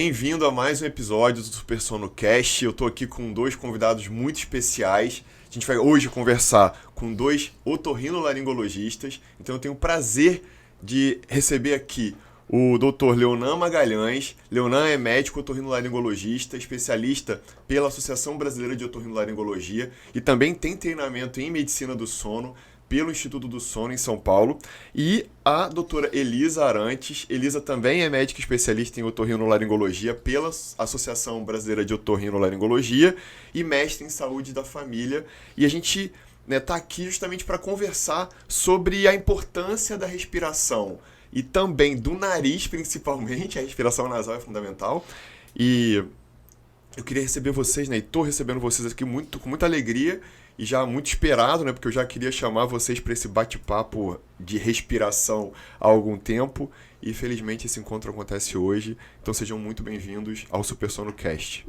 Bem-vindo a mais um episódio do Super Sono Cast. Eu tô aqui com dois convidados muito especiais. A gente vai hoje conversar com dois otorrinolaringologistas. Então eu tenho o prazer de receber aqui o Dr. Leonan Magalhães. Leonan é médico otorrinolaringologista, especialista pela Associação Brasileira de Otorrinolaringologia e também tem treinamento em medicina do sono pelo Instituto do Sono em São Paulo, e a doutora Elisa Arantes. Elisa também é médica especialista em otorrinolaringologia pela Associação Brasileira de Otorrinolaringologia e mestre em saúde da família. E a gente tá aqui justamente para conversar sobre a importância da respiração e também do nariz, principalmente. A respiração nasal é fundamental. E eu queria receber vocês, e estou recebendo vocês aqui com muita alegria e já muito esperado, porque eu já queria chamar vocês para esse bate-papo de respiração há algum tempo e felizmente esse encontro acontece hoje. Então sejam muito bem-vindos ao Super Sono Cast.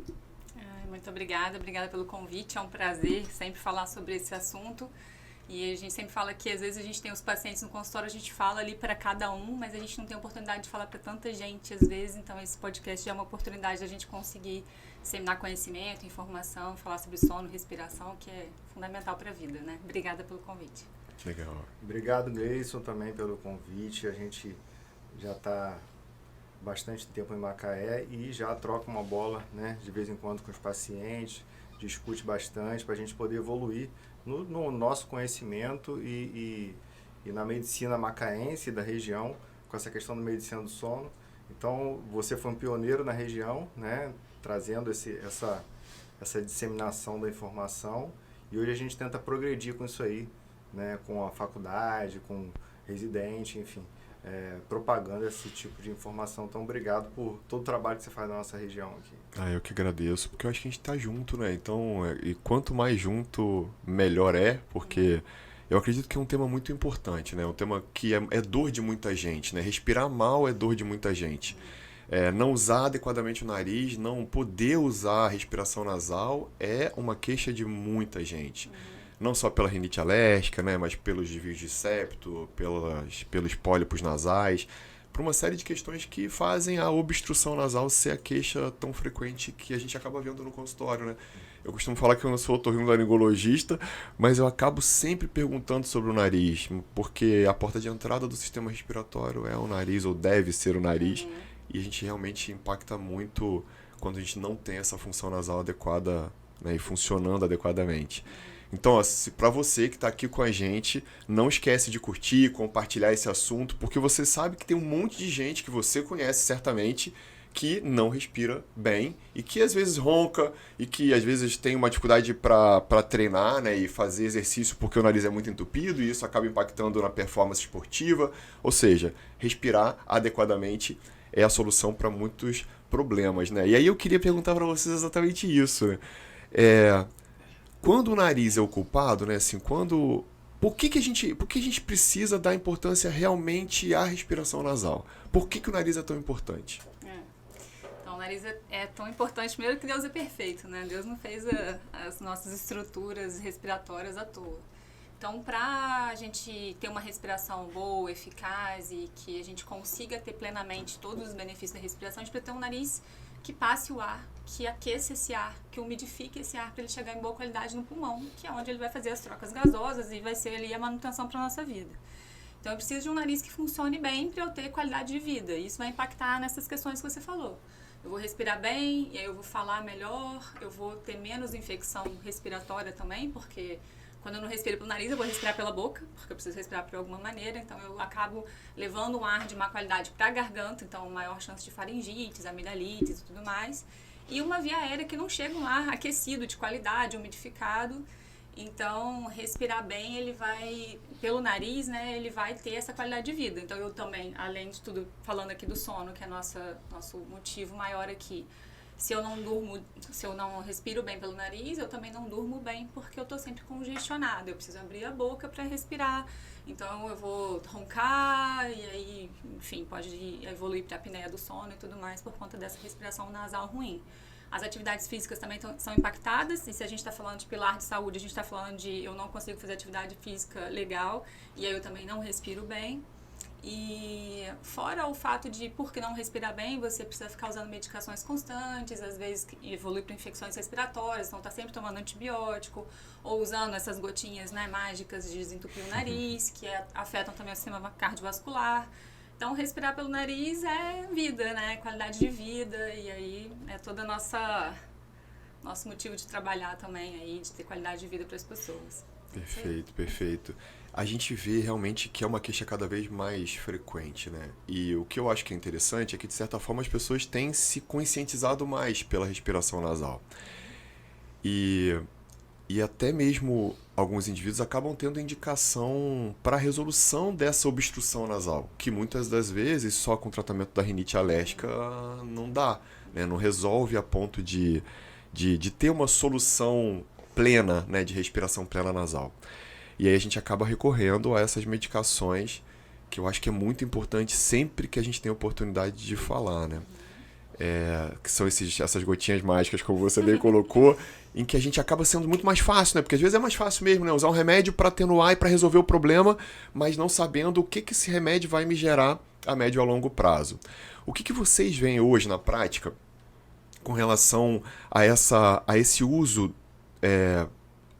Muito obrigada pelo convite, é um prazer sempre falar sobre esse assunto. E a gente sempre fala que às vezes a gente tem os pacientes no consultório, a gente fala ali para cada um, mas a gente não tem a oportunidade de falar para tanta gente às vezes, então esse podcast já é uma oportunidade da gente conseguir disseminar conhecimento, informação, falar sobre sono, respiração, que é fundamental para a vida, né? Obrigada pelo convite. Legal. Obrigado, Gleison, também pelo convite. A gente já está bastante tempo em Macaé e já troca uma bola, de vez em quando com os pacientes, discute bastante para a gente poder evoluir no nosso conhecimento e na medicina macaense da região, com essa questão da medicina do sono. Então, você foi um pioneiro na região, trazendo essa disseminação da informação, e hoje a gente tenta progredir com isso aí, com a faculdade, com residente, enfim, propagando esse tipo de informação. Então, obrigado por todo o trabalho que você faz na nossa região aqui. Eu que agradeço, porque eu acho que a gente tá junto, Então, e quanto mais junto, melhor porque eu acredito que é um tema muito importante, Um tema que é dor de muita gente, Respirar mal é dor de muita gente. Não usar adequadamente o nariz, não poder usar a respiração nasal é uma queixa de muita gente. Não só pela rinite alérgica, mas pelos desvios de septo, pelos pólipos nasais, por uma série de questões que fazem a obstrução nasal ser a queixa tão frequente que a gente acaba vendo no consultório, Eu costumo falar que eu não sou otorrinolaringologista, mas eu acabo sempre perguntando sobre o nariz, porque a porta de entrada do sistema respiratório é o nariz, ou deve ser o nariz, e a gente realmente impacta muito quando a gente não tem essa função nasal adequada, e funcionando adequadamente. Então, para você que está aqui com a gente, não esquece de curtir, compartilhar esse assunto, porque você sabe que tem um monte de gente que você conhece certamente que não respira bem e que às vezes ronca e que às vezes tem uma dificuldade para treinar, e fazer exercício porque o nariz é muito entupido e isso acaba impactando na performance esportiva. Ou seja, respirar adequadamente é a solução para muitos problemas, E aí eu queria perguntar para vocês exatamente isso, Quando o nariz é o culpado, por que a gente precisa dar importância realmente à respiração nasal? Por que o nariz é tão importante? Então, o nariz é tão importante, primeiro que Deus é perfeito, Deus não fez as nossas estruturas respiratórias à toa. Então, para a gente ter uma respiração boa, eficaz e que a gente consiga ter plenamente todos os benefícios da respiração, a gente precisa ter um nariz que passe o ar, que aqueça esse ar, que umidifique esse ar para ele chegar em boa qualidade no pulmão, que é onde ele vai fazer as trocas gasosas e vai ser ali a manutenção para a nossa vida. Então, eu preciso de um nariz que funcione bem para eu ter qualidade de vida. E isso vai impactar nessas questões que você falou. Eu vou respirar bem, e aí eu vou falar melhor, eu vou ter menos infecção respiratória também, porque quando eu não respiro pelo nariz, eu vou respirar pela boca, porque eu preciso respirar por alguma maneira. Então, eu acabo levando um ar de má qualidade para a garganta, então maior chance de faringites, amidalites e tudo mais. E uma via aérea que não chega um ar aquecido, de qualidade, umidificado. Então, respirar bem, ele vai, pelo nariz, ele vai ter essa qualidade de vida. Então, eu também, além de tudo, falando aqui do sono, que é nosso motivo maior aqui, se eu não respiro bem pelo nariz, eu também não durmo bem, porque eu estou sempre congestionada. Eu preciso abrir a boca para respirar. Então, eu vou roncar e aí, enfim, pode evoluir para a apneia do sono e tudo mais por conta dessa respiração nasal ruim. As atividades físicas também são impactadas, e se a gente está falando de pilar de saúde, a gente está falando de eu não consigo fazer atividade física legal, e aí eu também não respiro bem. E fora o fato de, por que não respirar bem, você precisa ficar usando medicações constantes, às vezes evolui para infecções respiratórias, então tá sempre tomando antibiótico, ou usando essas gotinhas, né, mágicas de desentupir o nariz, que afetam também o sistema cardiovascular. Então, respirar pelo nariz é vida, né, qualidade de vida, e aí é toda nosso motivo de trabalhar também aí, de ter qualidade de vida para as pessoas. Perfeito, perfeito. A gente vê realmente que é uma queixa cada vez mais frequente, né? E o que eu acho que é interessante é que, de certa forma, as pessoas têm se conscientizado mais pela respiração nasal. E, e até mesmo alguns indivíduos acabam tendo indicação para a resolução dessa obstrução nasal, que muitas das vezes só com o tratamento da rinite alérgica não dá, né? Não resolve a ponto de ter uma solução plena, né, de respiração plena nasal. E aí a gente acaba recorrendo a essas medicações, que eu acho que é muito importante sempre que a gente tem a oportunidade de falar, né? Que são essas gotinhas mágicas, como você bem colocou, em que a gente acaba sendo muito mais fácil, né? Porque às vezes é mais fácil mesmo, né? Usar um remédio para atenuar e para resolver o problema, mas não sabendo o que esse remédio vai me gerar a médio e a longo prazo. O que vocês veem hoje na prática com relação a esse uso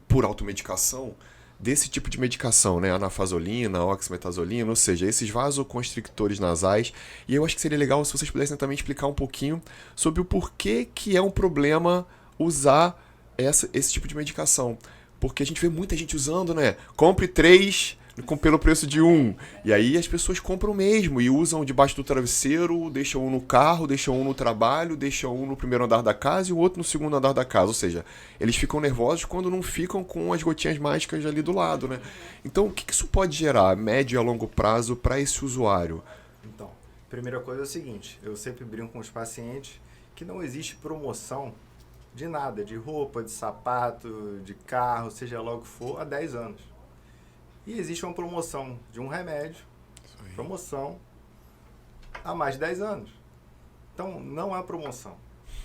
por automedicação desse tipo de medicação, né? Anafazolina, oxametazolina, ou seja, esses vasoconstrictores nasais. E eu acho que seria legal se vocês pudessem também explicar um pouquinho sobre o porquê que é um problema usar esse tipo de medicação. Porque a gente vê muita gente usando, né? Compre 3 pelo preço de 1. E aí as pessoas compram mesmo e usam debaixo do travesseiro, deixam um no carro, deixam um no trabalho, deixam um no primeiro andar da casa e o outro no segundo andar da casa. Ou seja, eles ficam nervosos quando não ficam com as gotinhas mágicas ali do lado, né? Então, o que isso pode gerar a médio e a longo prazo para esse usuário? Então, primeira coisa é o seguinte, eu sempre brinco com os pacientes que não existe promoção de nada, de roupa, de sapato, de carro, seja lá o que for, há 10 anos. E existe uma promoção de um remédio, promoção, há mais de 10 anos. Então, não é promoção,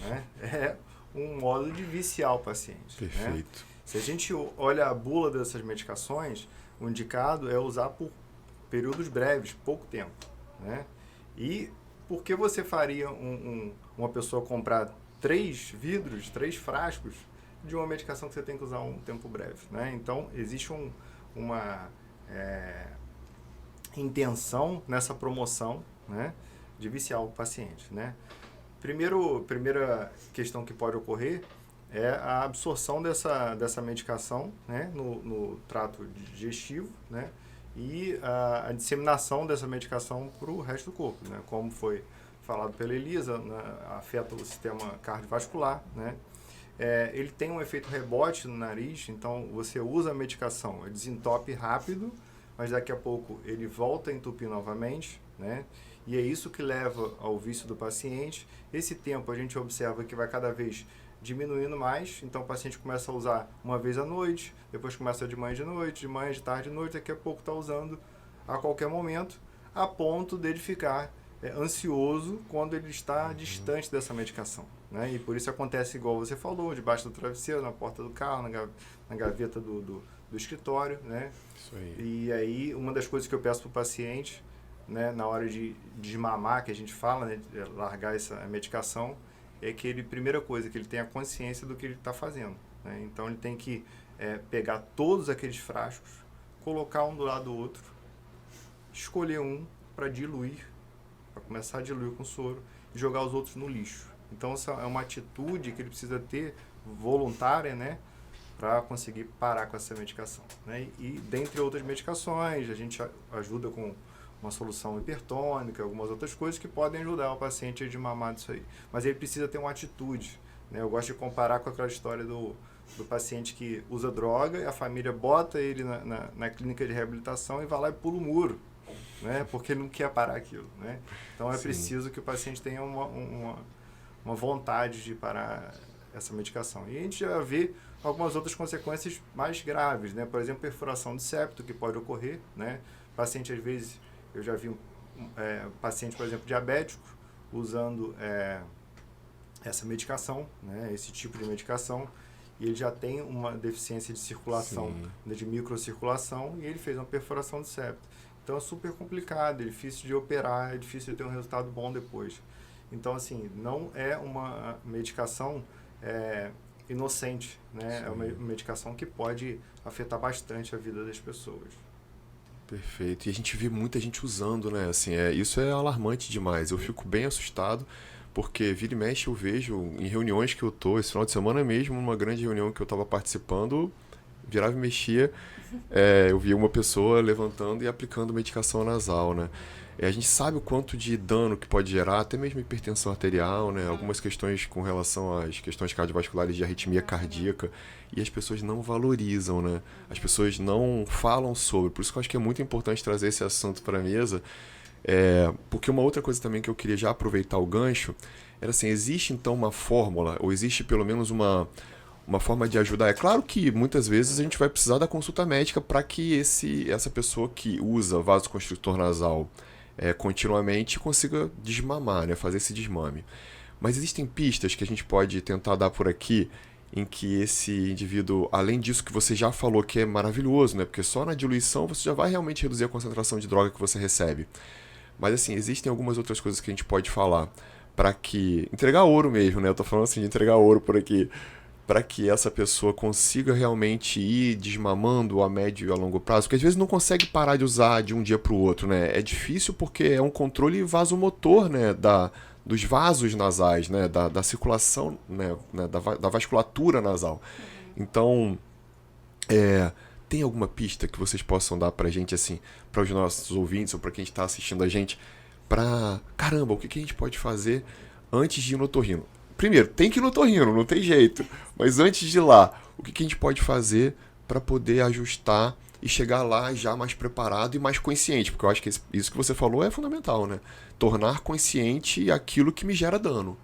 né? É um modo de viciar o paciente. Perfeito. Né? Se a gente olha a bula dessas medicações, o indicado é usar por períodos breves, pouco tempo. Né? E por que você faria uma pessoa comprar 3 vidros, 3 frascos de uma medicação que você tem que usar um tempo breve? Né? Então, existe uma intenção nessa promoção, né, de viciar o paciente. Né? Primeira questão que pode ocorrer é a absorção dessa medicação, né, no trato digestivo, né, e a disseminação dessa medicação para o resto do corpo. Né? Como foi falado pela Elisa, né, afeta o sistema cardiovascular, né? Ele tem um efeito rebote no nariz, então você usa a medicação, ele desentope rápido, mas daqui a pouco ele volta a entupir novamente, né? E é isso que leva ao vício do paciente. Esse tempo a gente observa que vai cada vez diminuindo mais, então o paciente começa a usar uma vez à noite, depois começa de manhã, de tarde, de noite, daqui a pouco está usando a qualquer momento, a ponto dele ficar ansioso quando ele está distante dessa medicação. Né? E por isso acontece igual você falou, debaixo do travesseiro, na porta do carro, na gaveta do escritório. Né? Isso aí. E aí, uma das coisas que eu peço para o paciente, né, na hora de desmamar, que a gente fala, né, de largar essa medicação, é que primeira coisa, que ele tenha consciência do que ele está fazendo. Né? Então, ele tem que pegar todos aqueles frascos, colocar um do lado do outro, escolher um para diluir, para começar a diluir com soro e jogar os outros no lixo. Então, essa é uma atitude que ele precisa ter voluntária, né, para conseguir parar com essa medicação. Né? E, dentre outras medicações, a gente ajuda com uma solução hipertônica, algumas outras coisas que podem ajudar o paciente a desmamar disso aí. Mas ele precisa ter uma atitude. Né? Eu gosto de comparar com aquela história do paciente que usa droga e a família bota ele na clínica de reabilitação e vai lá e pula o muro. Né? Porque ele não quer parar aquilo. Né? Então, é preciso que o paciente tenha uma vontade de parar essa medicação. E a gente já vê algumas outras consequências mais graves, né? Por exemplo, perfuração de septo, que pode ocorrer. Né? Paciente, às vezes, eu já vi paciente, por exemplo, diabético, usando essa medicação, né? Esse tipo de medicação, e ele já tem uma deficiência de circulação, né? De microcirculação, e ele fez uma perfuração de septo. Então é super complicado, é difícil de operar, é difícil de ter um resultado bom depois. Então, assim, não é uma medicação inocente, né? Sim. É uma medicação que pode afetar bastante a vida das pessoas. Perfeito. E a gente vê muita gente usando, né? Assim, isso é alarmante demais. Eu fico bem assustado, porque vira e mexe eu vejo em reuniões que eu tô, esse final de semana mesmo, numa grande reunião que eu estava participando, virava e mexia, eu via uma pessoa levantando e aplicando medicação nasal, né? A gente sabe o quanto de dano que pode gerar, até mesmo hipertensão arterial, né? Algumas questões com relação às questões cardiovasculares de arritmia cardíaca, e as pessoas não valorizam, né? As pessoas não falam sobre. Por isso que eu acho que é muito importante trazer esse assunto para a mesa, porque uma outra coisa também que eu queria já aproveitar o gancho era assim, existe então uma fórmula, ou existe pelo menos uma forma de ajudar. É claro que muitas vezes a gente vai precisar da consulta médica para que essa pessoa que usa vasoconstritor nasal continuamente consiga desmamar, né? Fazer esse desmame. Mas existem pistas que a gente pode tentar dar por aqui em que esse indivíduo, além disso que você já falou que é maravilhoso, né? Porque só na diluição você já vai realmente reduzir a concentração de droga que você recebe. Mas assim, existem algumas outras coisas que a gente pode falar para que... Entregar ouro mesmo, né? Eu tô falando assim de entregar ouro por aqui, para que essa pessoa consiga realmente ir desmamando a médio e a longo prazo, porque às vezes não consegue parar de usar de um dia para o outro, né? É difícil porque é um controle vasomotor, né? Dos vasos nasais, né? Da circulação, né? Da vasculatura nasal. Então, tem alguma pista que vocês possam dar pra gente, assim, para os nossos ouvintes ou para quem está assistindo a gente, caramba, o que a gente pode fazer antes de ir no otorrino? Primeiro, tem que ir no otorrino, não tem jeito. Mas antes de ir lá, o que a gente pode fazer para poder ajustar e chegar lá já mais preparado e mais consciente? Porque eu acho que isso que você falou é fundamental, né? Tornar consciente aquilo que me gera dano.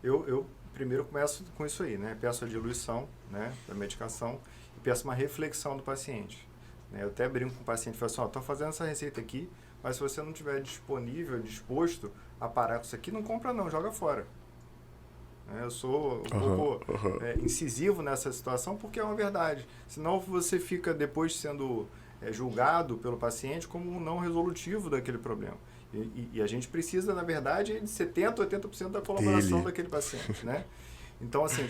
Eu primeiro começo com isso aí, né? Peço a diluição, né, da medicação e peço uma reflexão do paciente. Né? Eu até brinco com o paciente e falo assim, estou fazendo essa receita aqui, mas se você não estiver disponível, disposto a parar com isso aqui, não compra não, joga fora. Eu sou um pouco incisivo nessa situação porque é uma verdade. Senão você fica depois sendo julgado pelo paciente como um não resolutivo daquele problema. E a gente precisa, na verdade, de 70%, 80% da colaboração daquele paciente. Né? Então, assim,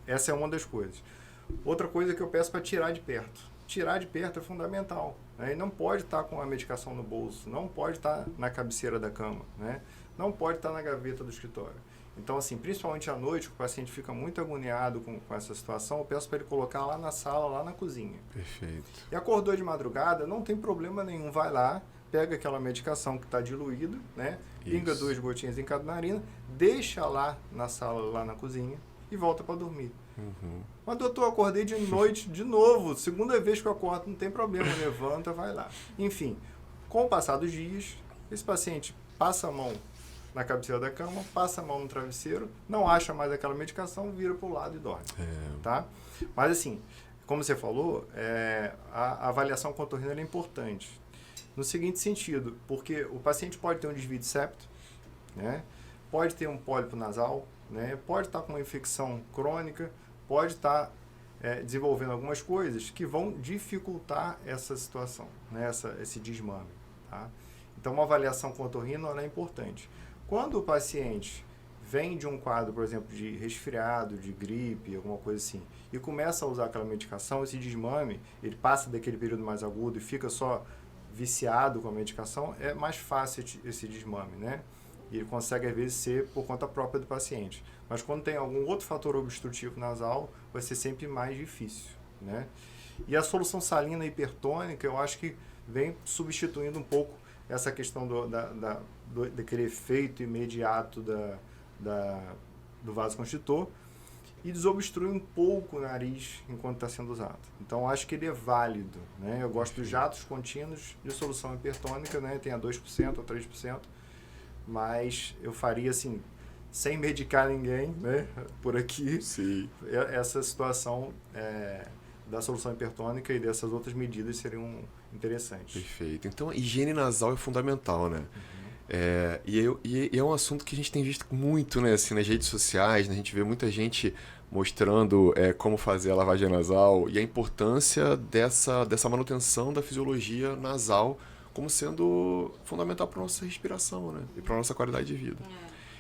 essa é uma das coisas. Outra coisa que eu peço para tirar de perto. Tirar de perto é fundamental. Né? E não pode estar com a medicação no bolso, não pode estar na cabeceira da cama, né? Não pode estar na gaveta do escritório. Então, assim, principalmente à noite, o paciente fica muito agoniado com essa situação, eu peço para ele colocar lá na sala, lá na cozinha. Perfeito. E acordou de madrugada, não tem problema nenhum, vai lá, pega aquela medicação que está diluída, né? Pinga 2 gotinhas em cada narina, deixa lá na sala, lá na cozinha e volta para dormir. Mas doutor, acordei de noite de novo, segunda vez que eu acordo, não tem problema, levanta, vai lá. Enfim, com o passar dos dias, esse paciente passa a mão na cabeceira da cama, passa a mão no travesseiro, não acha mais aquela medicação, vira para o lado e dorme. Tá? Mas assim, como você falou, a avaliação com otorrino é importante. No seguinte sentido, porque o paciente pode ter um desvio de septo, né? Pode ter um pólipo nasal, né? Pode estar com uma infecção crônica, pode estar desenvolvendo algumas coisas que vão dificultar essa situação, né? Esse desmame. Tá? Então, uma avaliação com otorrino é importante. Quando o paciente vem de um quadro, por exemplo, de resfriado, de gripe, alguma coisa assim, e começa a usar aquela medicação, esse desmame, ele passa daquele período mais agudo e fica só viciado com a medicação, é mais fácil esse desmame, né? E ele consegue, às vezes, ser por conta própria do paciente. Mas quando tem algum outro fator obstrutivo nasal, vai ser sempre mais difícil, né? E a solução salina hipertônica, eu acho que vem substituindo um pouco essa questão daquele efeito imediato do vasoconstritor e desobstrui um pouco o nariz enquanto está sendo usado. Então, acho que ele é válido. Né? Eu gosto dos jatos contínuos de solução hipertônica, né? Tem a 2% ou 3%, mas eu faria assim, sem medicar ninguém, né? Por aqui, Sim. Essa situação da solução hipertônica e dessas outras medidas seriam interessantes. Perfeito. Então, a higiene nasal é fundamental, né? E é um assunto que a gente tem visto muito, né, assim, nas redes sociais, né? A gente vê muita gente mostrando como fazer a lavagem nasal e a importância dessa manutenção da fisiologia nasal como sendo fundamental para nossa respiração, né? E para nossa qualidade de vida.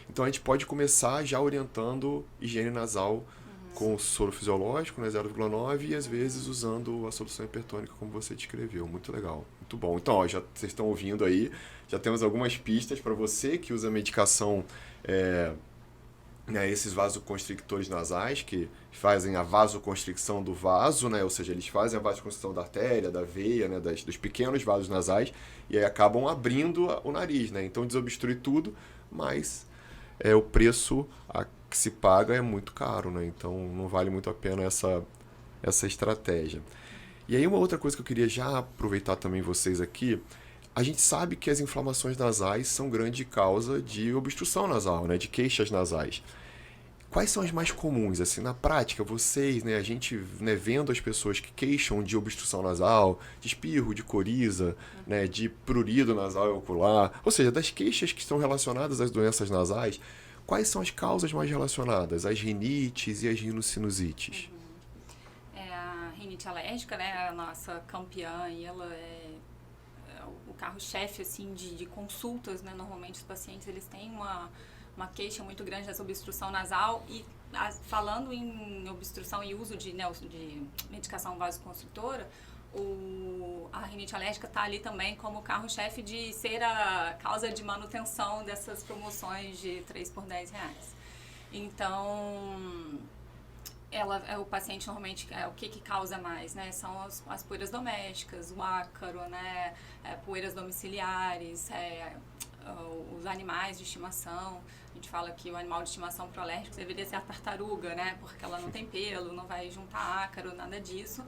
Então a gente pode começar já orientando higiene nasal com o soro fisiológico, né, 0,9, e às vezes usando a solução hipertônica como você descreveu. Muito legal, muito bom. Então, ó, já vocês estão ouvindo aí, já temos algumas pistas para você que usa medicação, né, esses vasoconstrictores nasais, que fazem a vasoconstricção do vaso, né, ou seja, eles fazem a vasoconstricção da artéria, da veia, né, dos pequenos vasos nasais, e aí acabam abrindo o nariz, né? Então desobstrui tudo, mas o preço que se paga é muito caro, né? Então não vale muito a pena essa estratégia. E aí uma outra coisa que eu queria já aproveitar também vocês aqui, a gente sabe que as inflamações nasais são grande causa de obstrução nasal, né? De queixas nasais. Quais são as mais comuns? Assim, na prática, vocês, né, a gente, né, vendo as pessoas que queixam de obstrução nasal, de espirro, de coriza, né, de prurido nasal e ocular, ou seja, das queixas que estão relacionadas às doenças nasais, quais são as causas mais relacionadas? As rinites e as rinossinusites? A rinite alérgica, né, a nossa campeã, e ela é o carro-chefe, assim, de consultas, né? Normalmente os pacientes, eles têm uma queixa muito grande dessa obstrução nasal e falando em obstrução e uso de medicação vasoconstritora, a rinite alérgica está ali também como carro-chefe de ser a causa de manutenção dessas promoções de 3 por R$10. Então, o paciente normalmente, o que causa mais, né? São as poeiras domésticas, o ácaro, né? Poeiras domiciliares, os animais de estimação. A gente fala que o animal de estimação proalérgico deveria ser a tartaruga, né? Porque ela não tem pelo, não vai juntar ácaro, nada disso.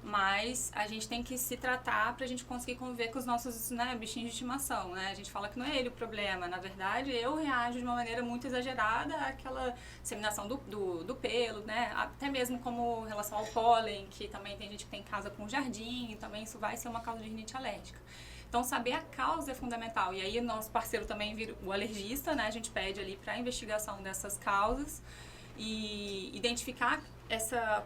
Mas a gente tem que se tratar para a gente conseguir conviver com os nossos, né, bichinhos de estimação, né? A gente fala que não é ele o problema. Na verdade, eu reajo de uma maneira muito exagerada àquela disseminação do pelo, né? Até mesmo como em relação ao pólen, que também tem gente que tem casa com jardim, e também isso vai ser uma causa de rinite alérgica. Então, saber a causa é fundamental. E aí, o nosso parceiro também vira o alergista, né? A gente pede ali para a investigação dessas causas e identificar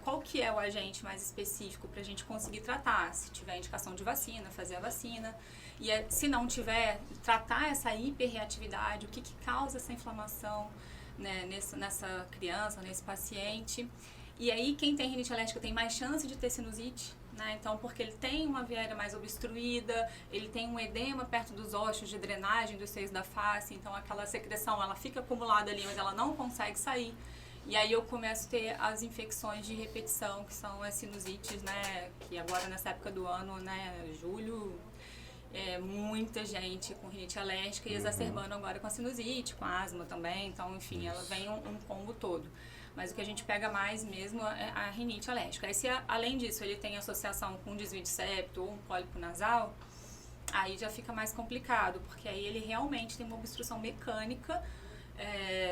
qual que é o agente mais específico para a gente conseguir tratar. Se tiver indicação de vacina, fazer a vacina. E se não tiver, tratar essa hiperreatividade, o que causa essa inflamação, né, nessa criança, nesse paciente. E aí, quem tem rinite alérgica tem mais chance de ter sinusite, né? Então, porque ele tem uma via aérea mais obstruída, ele tem um edema perto dos ossos de drenagem dos seios da face, então aquela secreção, ela fica acumulada ali, mas ela não consegue sair. E aí eu começo a ter as infecções de repetição, que são as sinusites, né? Que agora nessa época do ano, né, julho, muita gente com rinite alérgica e exacerbando agora com a sinusite, com a asma também. Então, enfim, ela vem um combo todo. Mas o que a gente pega mais mesmo é a rinite alérgica. Aí, se além disso ele tem associação com desvio de septo ou um pólipo nasal, aí já fica mais complicado, porque aí ele realmente tem uma obstrução mecânica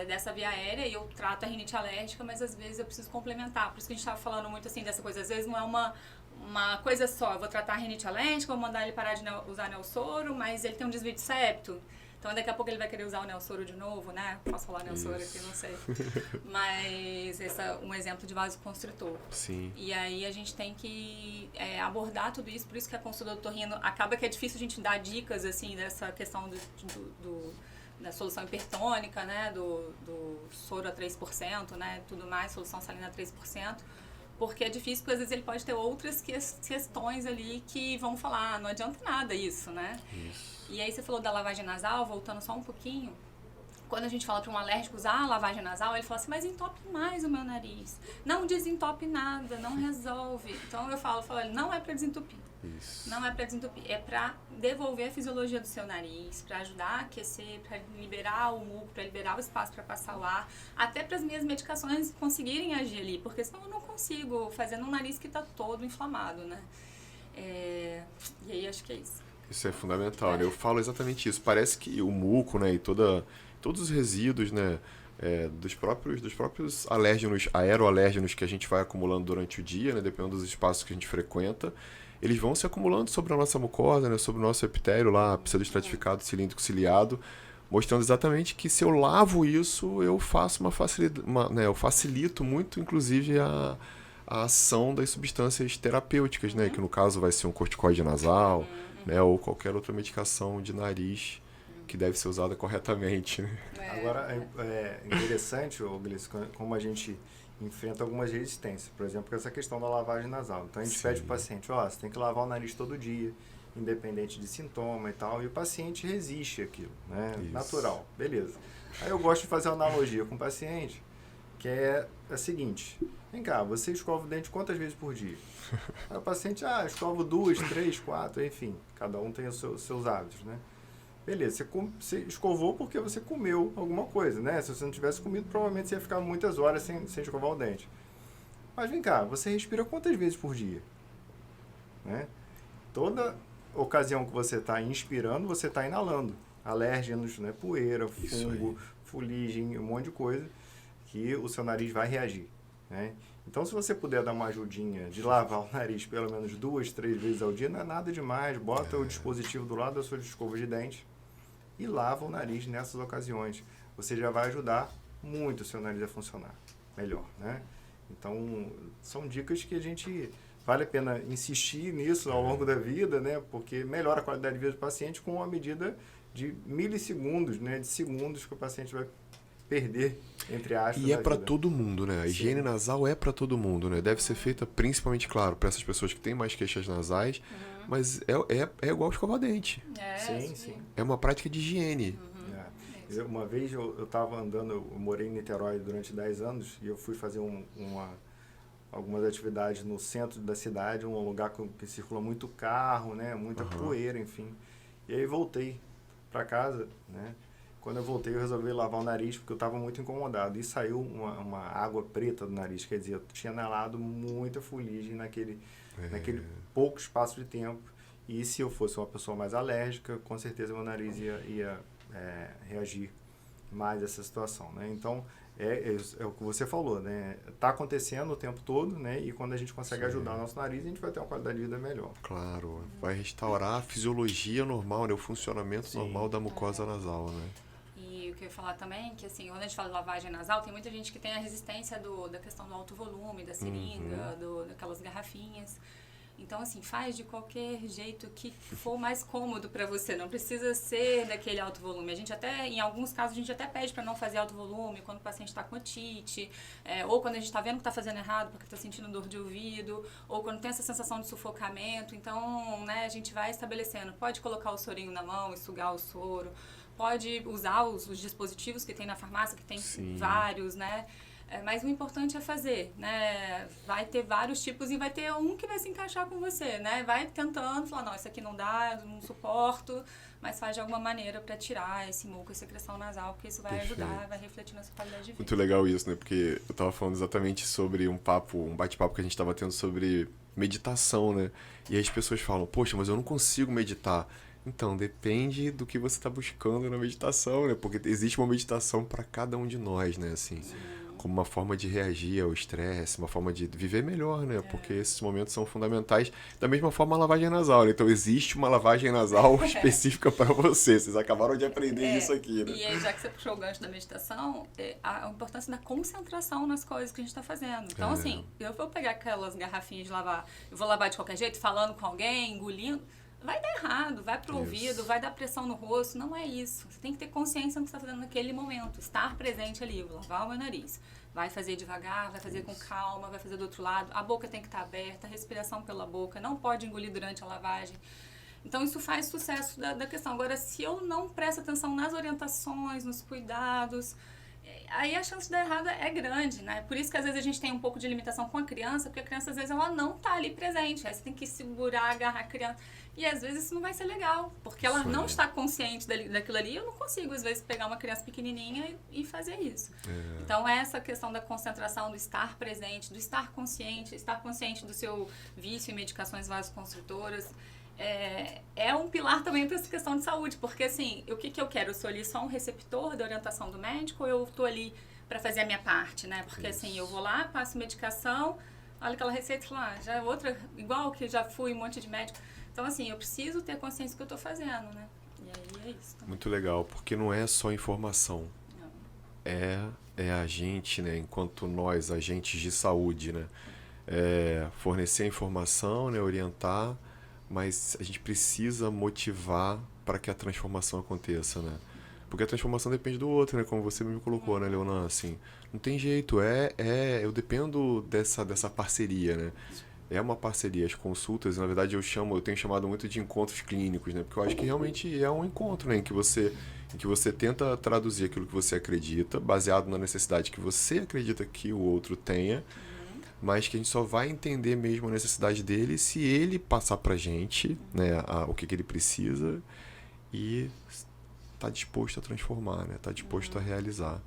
dessa via aérea e eu trato a rinite alérgica, mas às vezes eu preciso complementar. Por isso que a gente estava falando muito assim dessa coisa. Às vezes não é uma coisa só. Eu vou tratar a rinite alérgica, vou mandar ele parar de usar neossoro, mas ele tem um desvio de septo. Então, daqui a pouco ele vai querer usar o neossoro de novo, né? Posso falar neossoro aqui, não sei. Mas esse é um exemplo de vasoconstritor. Sim. E aí a gente tem que abordar tudo isso. Por isso que a consulta do otorrino acaba que é difícil a gente dar dicas, assim, dessa questão da solução hipertônica, né? Do soro a 3%, né? Tudo mais, solução salina a 3%. Porque é difícil, porque às vezes ele pode ter outras questões ali que vão falar, não adianta nada isso, né? Isso. E aí você falou da lavagem nasal, voltando só um pouquinho. Quando a gente fala para um alérgico usar a lavagem nasal, ele fala assim, mas entope mais o meu nariz. Não desentope nada, não resolve. Então eu falo, não é para desentupir. Isso. Não é para desentupir, é para devolver a fisiologia do seu nariz, para ajudar a aquecer, para liberar o muco, para liberar o espaço para passar o ar, até para as minhas medicações conseguirem agir ali, porque senão eu não consigo fazer num nariz que está todo inflamado, né? E aí acho que é isso. Isso é fundamental, né? Eu falo exatamente isso. Parece que o muco, né, e todos os resíduos, né, dos próprios alérgenos, aeroalérgenos que a gente vai acumulando durante o dia, né, dependendo dos espaços que a gente frequenta, eles vão se acumulando sobre a nossa mucosa, né, sobre o nosso epitélio lá, pseudoestratificado, cilíndrico ciliado, mostrando exatamente que se eu lavo isso, eu faço eu facilito muito, inclusive, a ação das substâncias terapêuticas, né, que no caso vai ser um corticoide nasal, né? Ou qualquer outra medicação de nariz que deve ser usada corretamente, né? Agora, é interessante, Gleice, como a gente enfrenta algumas resistências. Por exemplo, essa questão da lavagem nasal. Então, a gente pede pro paciente, você tem que lavar o nariz todo dia, independente de sintoma e tal, e o paciente resiste àquilo, né? Isso. Natural, beleza. Aí eu gosto de fazer uma analogia com o paciente, que é a seguinte: vem cá, você escova o dente quantas vezes por dia? Aí o paciente, escovo 2, 3, 4, enfim, cada um tem os seus hábitos, né? Beleza, você escovou porque você comeu alguma coisa, né? Se você não tivesse comido, provavelmente você ia ficar muitas horas sem escovar o dente. Mas vem cá, você respira quantas vezes por dia? Né? Toda ocasião que você está inspirando, você está inalando. Alérgenos, né? Poeira, fungo, fuligem, um monte de coisa que o seu nariz vai reagir. Né? Então, se você puder dar uma ajudinha de lavar o nariz pelo menos 2, 3 vezes ao dia, não é nada demais. Bota o dispositivo do lado da sua escova de dente e lava o nariz nessas ocasiões. Você já vai ajudar muito o seu nariz a funcionar melhor, né? Então, são dicas que a gente vale a pena insistir nisso ao longo da vida, né? Porque melhora a qualidade de vida do paciente com uma medida de milissegundos, né? De segundos que o paciente vai perder, entre aspas, E é para vida. todo mundo, né? A higiene nasal é para todo mundo, né? Deve ser feita principalmente, claro, para essas pessoas que têm mais queixas nasais, mas é igual escovar dente. Sim. É uma prática de higiene. Uma vez eu estava andando, eu morei em Niterói durante 10 anos e eu fui fazer algumas atividades no centro da cidade, um lugar que circula muito carro, né? Muita poeira, enfim. E aí voltei para casa, né? Quando eu voltei, eu resolvi lavar o nariz, porque eu estava muito incomodado. E saiu uma água preta do nariz, quer dizer, eu tinha inalado muita fuligem naquele pouco espaço de tempo. E se eu fosse uma pessoa mais alérgica, com certeza meu nariz ia reagir mais a essa situação, né? Então, é o que você falou, né? Tá acontecendo o tempo todo, né? E quando a gente consegue ajudar o nosso nariz, a gente vai ter uma qualidade de vida melhor. Claro, vai restaurar a fisiologia normal, né? O funcionamento normal da mucosa nasal, né? E o que eu ia falar também, que assim, quando a gente fala de lavagem nasal, tem muita gente que tem a resistência da questão do alto volume, da seringa, daquelas garrafinhas. Então, assim, faz de qualquer jeito que for mais cômodo para você. Não precisa ser daquele alto volume. A gente até, em alguns casos, a gente até pede para não fazer alto volume quando o paciente está com otite, ou quando a gente está vendo que está fazendo errado porque está sentindo dor de ouvido, ou quando tem essa sensação de sufocamento. Então, né, a gente vai estabelecendo. Pode colocar o sorinho na mão e sugar o soro. Pode usar os dispositivos que tem na farmácia, que tem vários, né? Mas o importante é fazer, né? Vai ter vários tipos e vai ter um que vai se encaixar com você, né? Vai tentando, falar, não, isso aqui não dá, eu não suporto, mas faz de alguma maneira para tirar esse muco e secreção nasal, porque isso vai ajudar, vai refletir na sua qualidade de vida. Muito legal isso, né? Porque eu tava falando exatamente sobre um bate-papo que a gente tava tendo sobre meditação, né? E aí as pessoas falam, poxa, mas eu não consigo meditar. Então, depende do que você está buscando na meditação, né? Porque existe uma meditação para cada um de nós, né? Assim, como uma forma de reagir ao estresse, uma forma de viver melhor, né? Porque esses momentos são fundamentais. Da mesma forma, a lavagem nasal, né? Então, existe uma lavagem nasal específica para você. Vocês acabaram de aprender isso aqui, né? E aí, já que você puxou o gancho da meditação, a importância da concentração nas coisas que a gente está fazendo. Então, assim, eu vou pegar aquelas garrafinhas de lavar, eu vou lavar de qualquer jeito, falando com alguém, engolindo, vai dar errado, vai pro ouvido, vai dar pressão no rosto, não é isso. Você tem que ter consciência do que você está fazendo naquele momento, estar presente ali, vou lavar o meu nariz. Vai fazer devagar, vai fazer com calma, vai fazer do outro lado, a boca tem que estar aberta, a respiração pela boca, não pode engolir durante a lavagem. Então, isso faz sucesso da questão. Agora, se eu não presto atenção nas orientações, nos cuidados, aí a chance de dar errado é grande, né? Por isso que às vezes a gente tem um pouco de limitação com a criança, porque a criança às vezes ela não tá ali presente, aí você tem que segurar, agarrar a criança, e às vezes isso não vai ser legal, porque ela não está consciente daquilo ali, eu não consigo às vezes pegar uma criança pequenininha e fazer isso. Então essa questão da concentração, do estar presente, do estar consciente do seu vício em medicações vasoconstritoras, é um pilar também para essa questão de saúde, porque assim, o que eu quero? Eu sou ali só um receptor da orientação do médico ou eu estou ali para fazer a minha parte, né? Porque assim, eu vou lá, passo medicação, olha aquela receita e falo, já é outra, igual que já fui um monte de médico. Então assim, eu preciso ter consciência do que eu estou fazendo, né? E aí é isso. Também. Muito legal, porque não é só informação. Não. É a gente, né? Enquanto nós, agentes de saúde, né? Fornecer a informação, né? Orientar, mas a gente precisa motivar para que a transformação aconteça, né? Porque a transformação depende do outro, né? Como você me colocou, né, Leonan? Assim, não tem jeito, eu dependo dessa parceria, né? É uma parceria, as consultas, na verdade eu tenho chamado muito de encontros clínicos, né? Porque eu acho que realmente é um encontro, né? Em que você tenta traduzir aquilo que você acredita, baseado na necessidade que você acredita que o outro tenha, mas que a gente só vai entender mesmo a necessidade dele se ele passar pra gente, né, o que ele precisa e tá disposto a transformar, né? Tá disposto a realizar.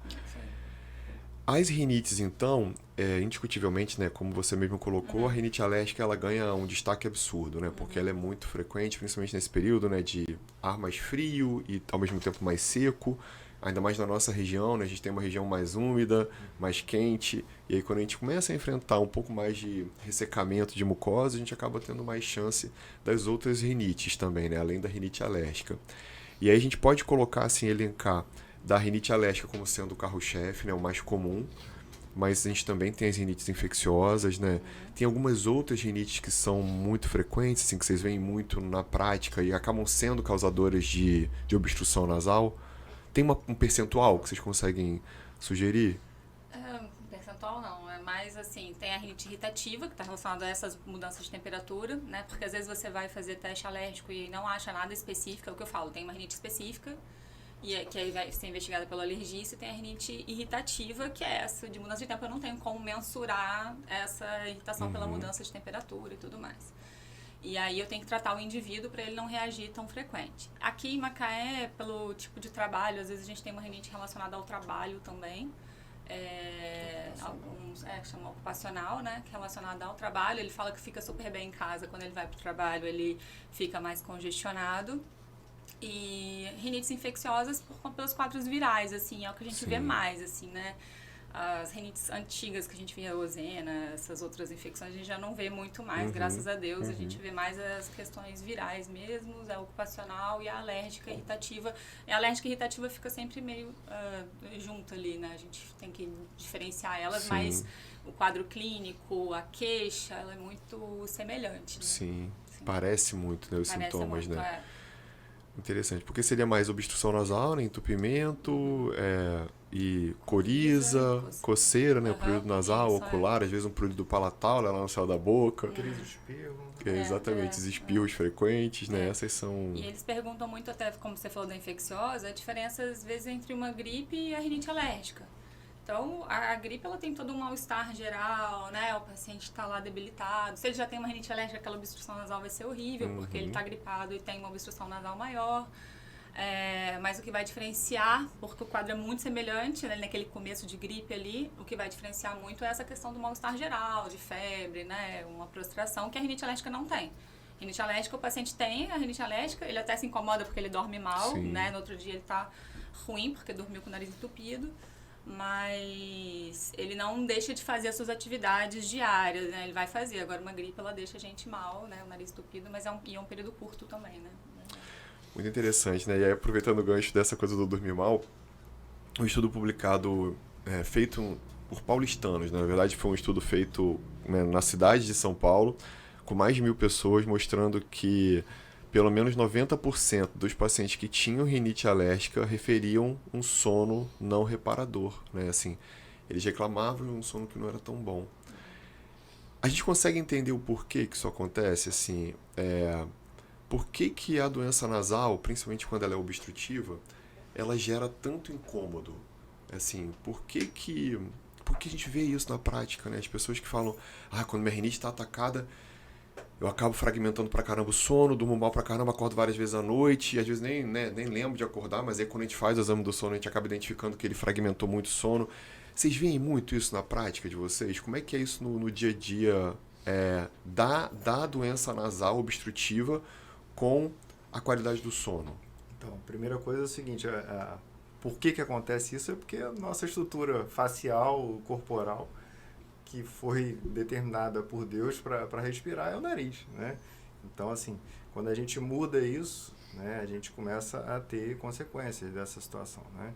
As rinites, então, indiscutivelmente, né, como você mesmo colocou, a rinite alérgica ela ganha um destaque absurdo, né, porque ela é muito frequente, principalmente nesse período, né, de ar mais frio e ao mesmo tempo mais seco, ainda mais na nossa região, né, a gente tem uma região mais úmida, mais quente, e aí quando a gente começa a enfrentar um pouco mais de ressecamento de mucosa, a gente acaba tendo mais chance das outras rinites também, né, além da rinite alérgica. E aí a gente pode colocar, assim, elencar da rinite alérgica como sendo o carro-chefe, né, o mais comum, mas a gente também tem as rinites infecciosas, né? Tem algumas outras rinites que são muito frequentes, assim, que vocês veem muito na prática e acabam sendo causadoras de obstrução nasal. Tem um percentual que vocês conseguem sugerir? Percentual não, é mais assim, tem a rinite irritativa, que está relacionada a essas mudanças de temperatura, né? Porque às vezes você vai fazer teste alérgico e não acha nada específico, é o que eu falo, tem uma rinite específica, que aí vai ser investigada pelo alergista, e tem a rinite irritativa, que é essa de mudança de tempo. Eu não tenho como mensurar essa irritação pela mudança de temperatura e tudo mais. E aí eu tenho que tratar o indivíduo para ele não reagir tão frequente. Aqui em Macaé, pelo tipo de trabalho, às vezes a gente tem uma rinite relacionada ao trabalho também. Chama ocupacional, né, que é relacionada ao trabalho. Ele fala que fica super bem em casa, quando ele vai para o trabalho ele fica mais congestionado. E rinites infecciosas pelos quadros virais, assim, é o que a gente vê mais, assim, né? As rinites antigas que a gente via, ozena, essas outras infecções, a gente já não vê muito mais, graças a Deus. A gente vê mais as questões virais mesmo, a ocupacional e a alérgica irritativa. E a alérgica irritativa fica sempre meio junto ali, né? A gente tem que diferenciar elas, mas o quadro clínico, a queixa, ela é muito semelhante, né? Sim. Parece muito, né, os sintomas, muito, né? Interessante, porque seria mais obstrução nasal, né, entupimento, e coriza, coceira, né, o prurido nasal, ocular, às vezes um prurido palatal, lá no céu da boca. Crise de espirro. Exatamente, os espirros frequentes, né, essas são... E eles perguntam muito, até como você falou da infecciosa, a diferença às vezes entre uma gripe e a rinite alérgica. Então, a gripe, ela tem todo um mal-estar geral, né? O paciente está lá debilitado. Se ele já tem uma rinite alérgica, aquela obstrução nasal vai ser horrível, porque ele está gripado e tem uma obstrução nasal maior. Mas o que vai diferenciar, porque o quadro é muito semelhante, né, naquele começo de gripe ali, o que vai diferenciar muito é essa questão do mal-estar geral, de febre, né? Uma prostração que a rinite alérgica não tem. Rinite alérgica, o paciente tem a rinite alérgica, ele até se incomoda porque ele dorme mal, né? No outro dia ele está ruim, porque dormiu com o nariz entupido. Mas ele não deixa de fazer as suas atividades diárias, né? Ele vai fazer. Agora, uma gripe, ela deixa a gente mal, né? O nariz entupido, mas é um período curto também, né? Muito interessante, né? E aí, aproveitando o gancho dessa coisa do dormir mal, um estudo publicado, feito por paulistanos, né? Na verdade, foi um estudo feito, né, na cidade de São Paulo, com mais de 1.000 pessoas, mostrando que pelo menos 90% dos pacientes que tinham rinite alérgica referiam um sono não reparador, né? Assim, eles reclamavam de um sono que não era tão bom. A gente consegue entender o porquê que isso acontece? Assim, por que a doença nasal, principalmente quando ela é obstrutiva, ela gera tanto incômodo? Assim, por que a gente vê isso na prática, né? As pessoas que falam, quando minha rinite está atacada, eu acabo fragmentando pra caramba o sono, durmo mal pra caramba, acordo várias vezes à noite, e às vezes nem lembro de acordar, mas aí quando a gente faz o exame do sono, a gente acaba identificando que ele fragmentou muito o sono. Vocês veem muito isso na prática de vocês? Como é que é isso no dia a dia da doença nasal obstrutiva com a qualidade do sono? Então, a primeira coisa é o seguinte, por que acontece isso? É porque a nossa estrutura facial, corporal, que foi determinada por Deus para respirar é o nariz, né? Então, assim, quando a gente muda isso, né, a gente começa a ter consequências dessa situação, né?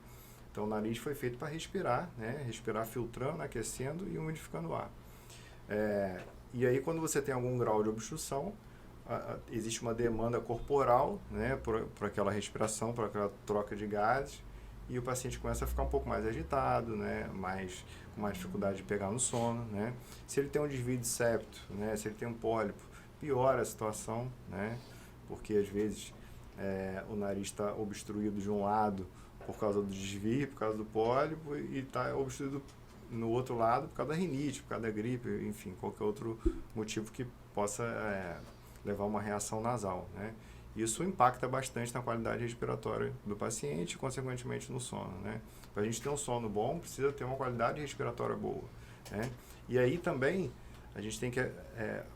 Então, o nariz foi feito para respirar, né? Respirar filtrando, aquecendo e umidificando o ar. E aí, quando você tem algum grau de obstrução, existe uma demanda corporal, né, por aquela respiração, por aquela troca de gases, e o paciente começa a ficar um pouco mais agitado, né, com mais dificuldade de pegar no sono, né. Se ele tem um desvio de septo, né, se ele tem um pólipo, piora a situação, né, porque às vezes o nariz está obstruído de um lado por causa do desvio, por causa do pólipo, e está obstruído no outro lado por causa da rinite, por causa da gripe, enfim, qualquer outro motivo que possa levar a uma reação nasal, né. Isso impacta bastante na qualidade respiratória do paciente e, consequentemente, no sono, né. Para a gente ter um sono bom, precisa ter uma qualidade respiratória boa, né. E aí também a gente tem que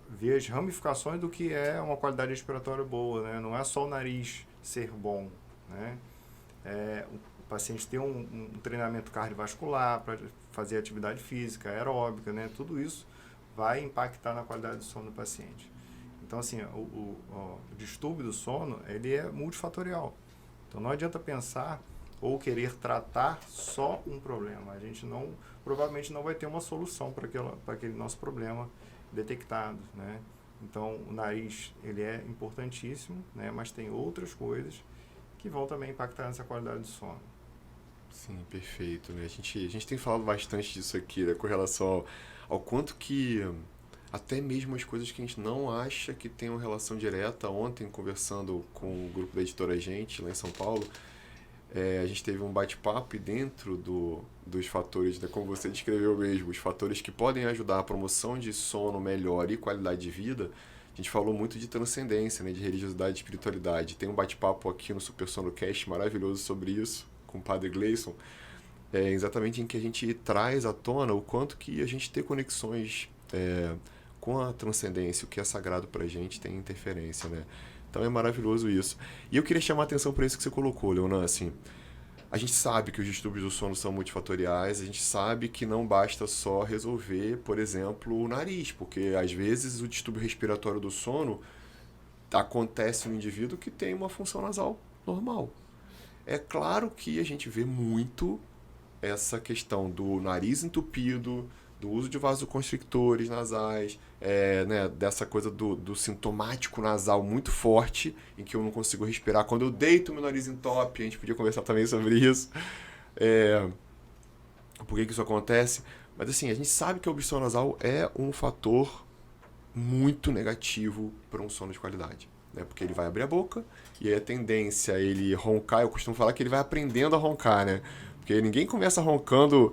ver as ramificações do que é uma qualidade respiratória boa, né. Não é só o nariz ser bom, né. O paciente ter um treinamento cardiovascular para fazer atividade física, aeróbica, né. Tudo isso vai impactar na qualidade do sono do paciente. Então, assim, o distúrbio do sono, ele é multifatorial. Então, não adianta pensar ou querer tratar só um problema. A gente provavelmente não vai ter uma solução para aquele nosso problema detectado, né? Então, o nariz, ele é importantíssimo, né? Mas tem outras coisas que vão também impactar nessa qualidade do sono. Sim, perfeito, né? A gente tem falado bastante disso aqui, né? Com relação ao quanto que até mesmo as coisas que a gente não acha que tem uma relação direta. Ontem, conversando com o grupo da editora Gente, lá em São Paulo, a gente teve um bate-papo e dentro dos fatores, né, como você descreveu mesmo, os fatores que podem ajudar a promoção de sono melhor e qualidade de vida. A gente falou muito de transcendência, né, de religiosidade e espiritualidade. Tem um bate-papo aqui no Super Sono Cast maravilhoso sobre isso, com o Padre Gleison, exatamente em que a gente traz à tona o quanto que a gente ter conexões com a transcendência, o que é sagrado pra gente, tem interferência, né? Então é maravilhoso isso. E eu queria chamar a atenção para isso que você colocou, Leonan, assim, a gente sabe que os distúrbios do sono são multifatoriais, a gente sabe que não basta só resolver, por exemplo, o nariz, porque às vezes o distúrbio respiratório do sono acontece no indivíduo que tem uma função nasal normal. É claro que a gente vê muito essa questão do nariz entupido, do uso de vasoconstrictores nasais, né, dessa coisa do sintomático nasal muito forte, em que eu não consigo respirar. Quando eu deito, meu nariz entope, a gente podia conversar também sobre isso. Por que isso acontece? Mas assim, a gente sabe que a obstrução nasal é um fator muito negativo para um sono de qualidade, né? Porque ele vai abrir a boca e aí a tendência a ele roncar, eu costumo falar que ele vai aprendendo a roncar, né? Porque ninguém começa roncando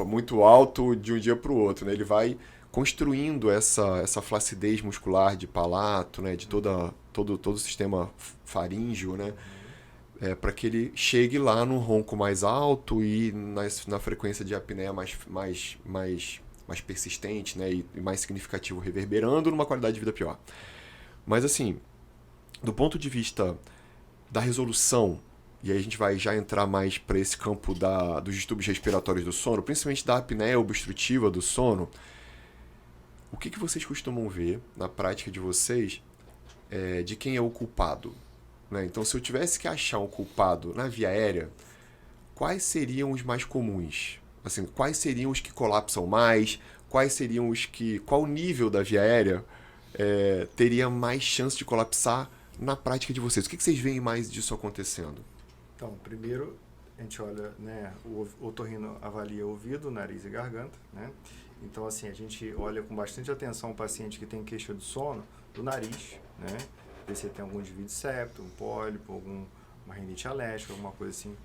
muito alto de um dia para o outro, né? Ele vai construindo essa flacidez muscular de palato, né? De todo o sistema faríngeo, né? Para que ele chegue lá num ronco mais alto e na frequência de apneia mais persistente, né? E mais significativo, reverberando numa qualidade de vida pior. Mas assim, do ponto de vista da resolução, e aí a gente vai já entrar mais para esse campo dos distúrbios respiratórios do sono, principalmente da apneia obstrutiva do sono, o que vocês costumam ver na prática de vocês de quem é o culpado? Né? Então, se eu tivesse que achar um culpado na via aérea, quais seriam os mais comuns? Assim, quais seriam os que colapsam mais? Quais seriam qual nível da via aérea teria mais chance de colapsar na prática de vocês? O que vocês veem mais disso acontecendo? Então, primeiro, a gente olha, né, o otorrino avalia ouvido, nariz e garganta, né? Então, assim, a gente olha com bastante atenção o paciente que tem queixa de sono do nariz, né? Ver se ele tem algum desvio de septo, um pólipo, uma rinite alérgica, alguma coisa assim,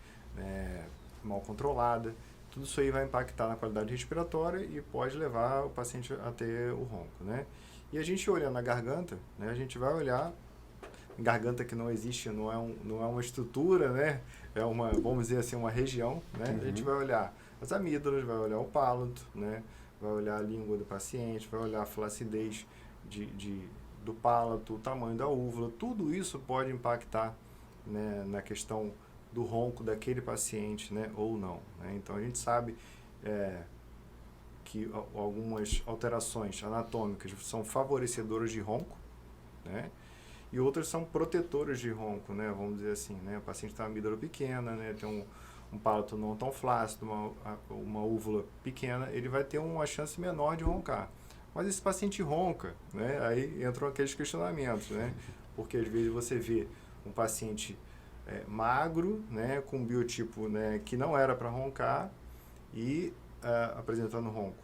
mal controlada. Tudo isso aí vai impactar na qualidade respiratória e pode levar o paciente a ter o ronco, né? E a gente olhando a garganta, né, a gente vai olhar garganta que não existe, não é uma estrutura, né? É vamos dizer assim, uma região, né? Uhum. A gente vai olhar as amígdalas, vai olhar o palato, né? Vai olhar a língua do paciente, vai olhar a flacidez do palato, o tamanho da úvula, tudo isso pode impactar, né, na questão do ronco daquele paciente, né, ou não, né? Então a gente sabe que algumas alterações anatômicas são favorecedoras de ronco, né? E outras são protetoras de ronco, né? Vamos dizer assim, né? O paciente tem uma amígdala pequena, né? Tem um palato não tão flácido, uma úvula pequena, ele vai ter uma chance menor de roncar. mas esse paciente ronca, né? Aí entram aqueles questionamentos, né? Porque às vezes você vê um paciente magro, né, com um biotipo, né, que não era para roncar e apresentando ronco.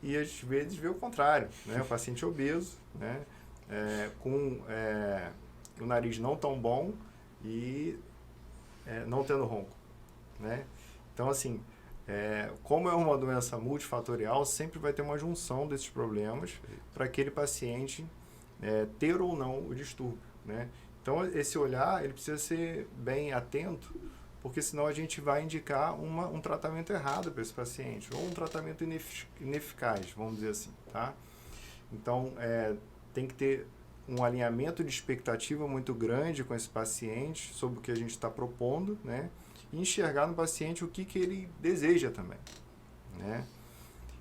E às vezes vê o contrário, né? O paciente obeso, né, com o nariz não tão bom e não tendo ronco, né? Então, assim, como é uma doença multifatorial, sempre vai ter uma junção desses problemas para aquele paciente ter ou não o distúrbio, né? Então, esse olhar, ele precisa ser bem atento, porque senão a gente vai indicar um tratamento errado para esse paciente, ou um tratamento ineficaz, vamos dizer assim, tá? Então, tem que ter um alinhamento de expectativa muito grande com esse paciente sobre o que a gente está propondo, né? E enxergar no paciente o que ele deseja também, né?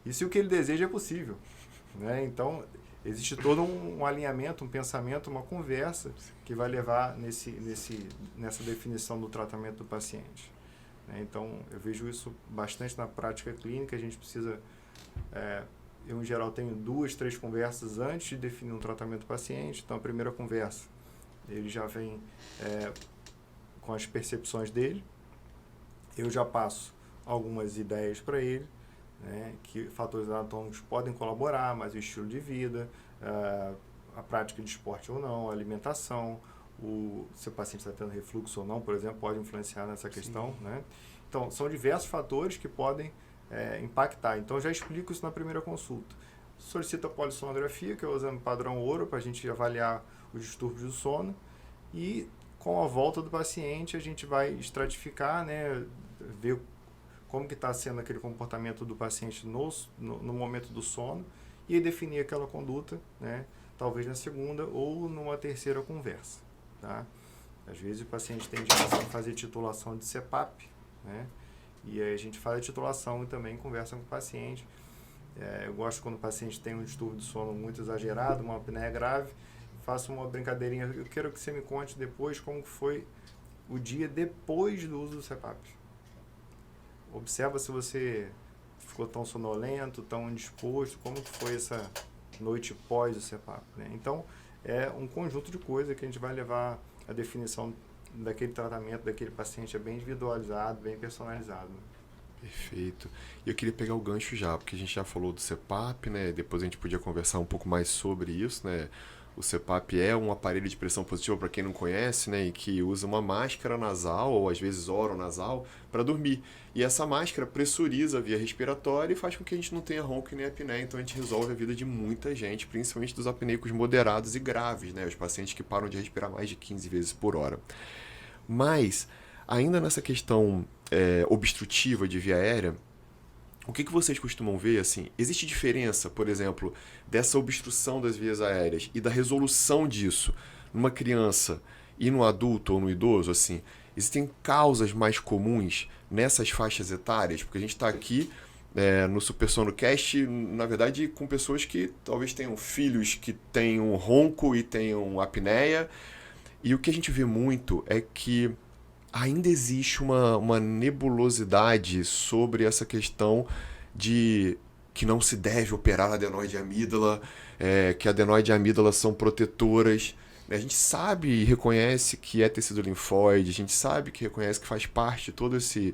E se o que ele deseja é possível, né? Então, existe todo um alinhamento, um pensamento, uma conversa que vai levar nessa definição do tratamento do paciente, né? Então, eu vejo isso bastante na prática clínica. A gente precisa... eu, em geral, tenho 2, 3 conversas antes de definir um tratamento do paciente. Então, a primeira conversa, ele já vem com as percepções dele. Eu já passo algumas ideias para ele, né, que fatores anatômicos podem colaborar, mas o estilo de vida, a prática de esporte ou não, a alimentação, se o paciente está tendo refluxo ou não, por exemplo, pode influenciar nessa questão, né? Então, são diversos fatores que podem impactar. Então, eu já explico isso na primeira consulta. Solicita a polissonografia, que é o exame padrão ouro, para a gente avaliar os distúrbios do sono, e com a volta do paciente, a gente vai estratificar, né, ver como que está sendo aquele comportamento do paciente no momento do sono, e definir aquela conduta, né, talvez na segunda ou numa terceira conversa, tá? Às vezes o paciente tem indicação de fazer titulação de CPAP, né, e aí a gente faz a titulação e também conversa com o paciente. Eu gosto quando o paciente tem um distúrbio do sono muito exagerado, uma apneia grave, faço uma brincadeirinha. Eu quero que você me conte depois como foi o dia depois do uso do CPAP. Observa se você ficou tão sonolento, tão indisposto, como que foi essa noite pós o CPAP, né? Então, é um conjunto de coisas que a gente vai levar a definição daquele tratamento, daquele paciente, é bem individualizado, bem personalizado, né? Perfeito. E eu queria pegar o gancho já, porque a gente já falou do CPAP, né? Depois a gente podia conversar um pouco mais sobre isso, né? O CPAP é um aparelho de pressão positiva, para quem não conhece, né, e que usa uma máscara nasal, ou às vezes oronasal, para dormir. E essa máscara pressuriza a via respiratória e faz com que a gente não tenha ronco e nem apneia. Então a gente resolve a vida de muita gente, principalmente dos apneicos moderados e graves, né, os pacientes que param de respirar mais de 15 vezes por hora. Mas, ainda nessa questão obstrutiva de via aérea, o que vocês costumam ver, assim, existe diferença, por exemplo, dessa obstrução das vias aéreas e da resolução disso numa criança e no adulto ou no idoso, assim? Existem causas mais comuns nessas faixas etárias? Porque a gente está aqui no Super SonoCast, na verdade, com pessoas que talvez tenham filhos que tenham ronco e tenham apneia, e o que a gente vê muito é que ainda existe uma nebulosidade sobre essa questão de que não se deve operar adenoide e amígdala, que adenoide e amígdala são protetoras. A gente sabe e reconhece que é tecido linfóide, a gente sabe que reconhece que faz parte de todo esse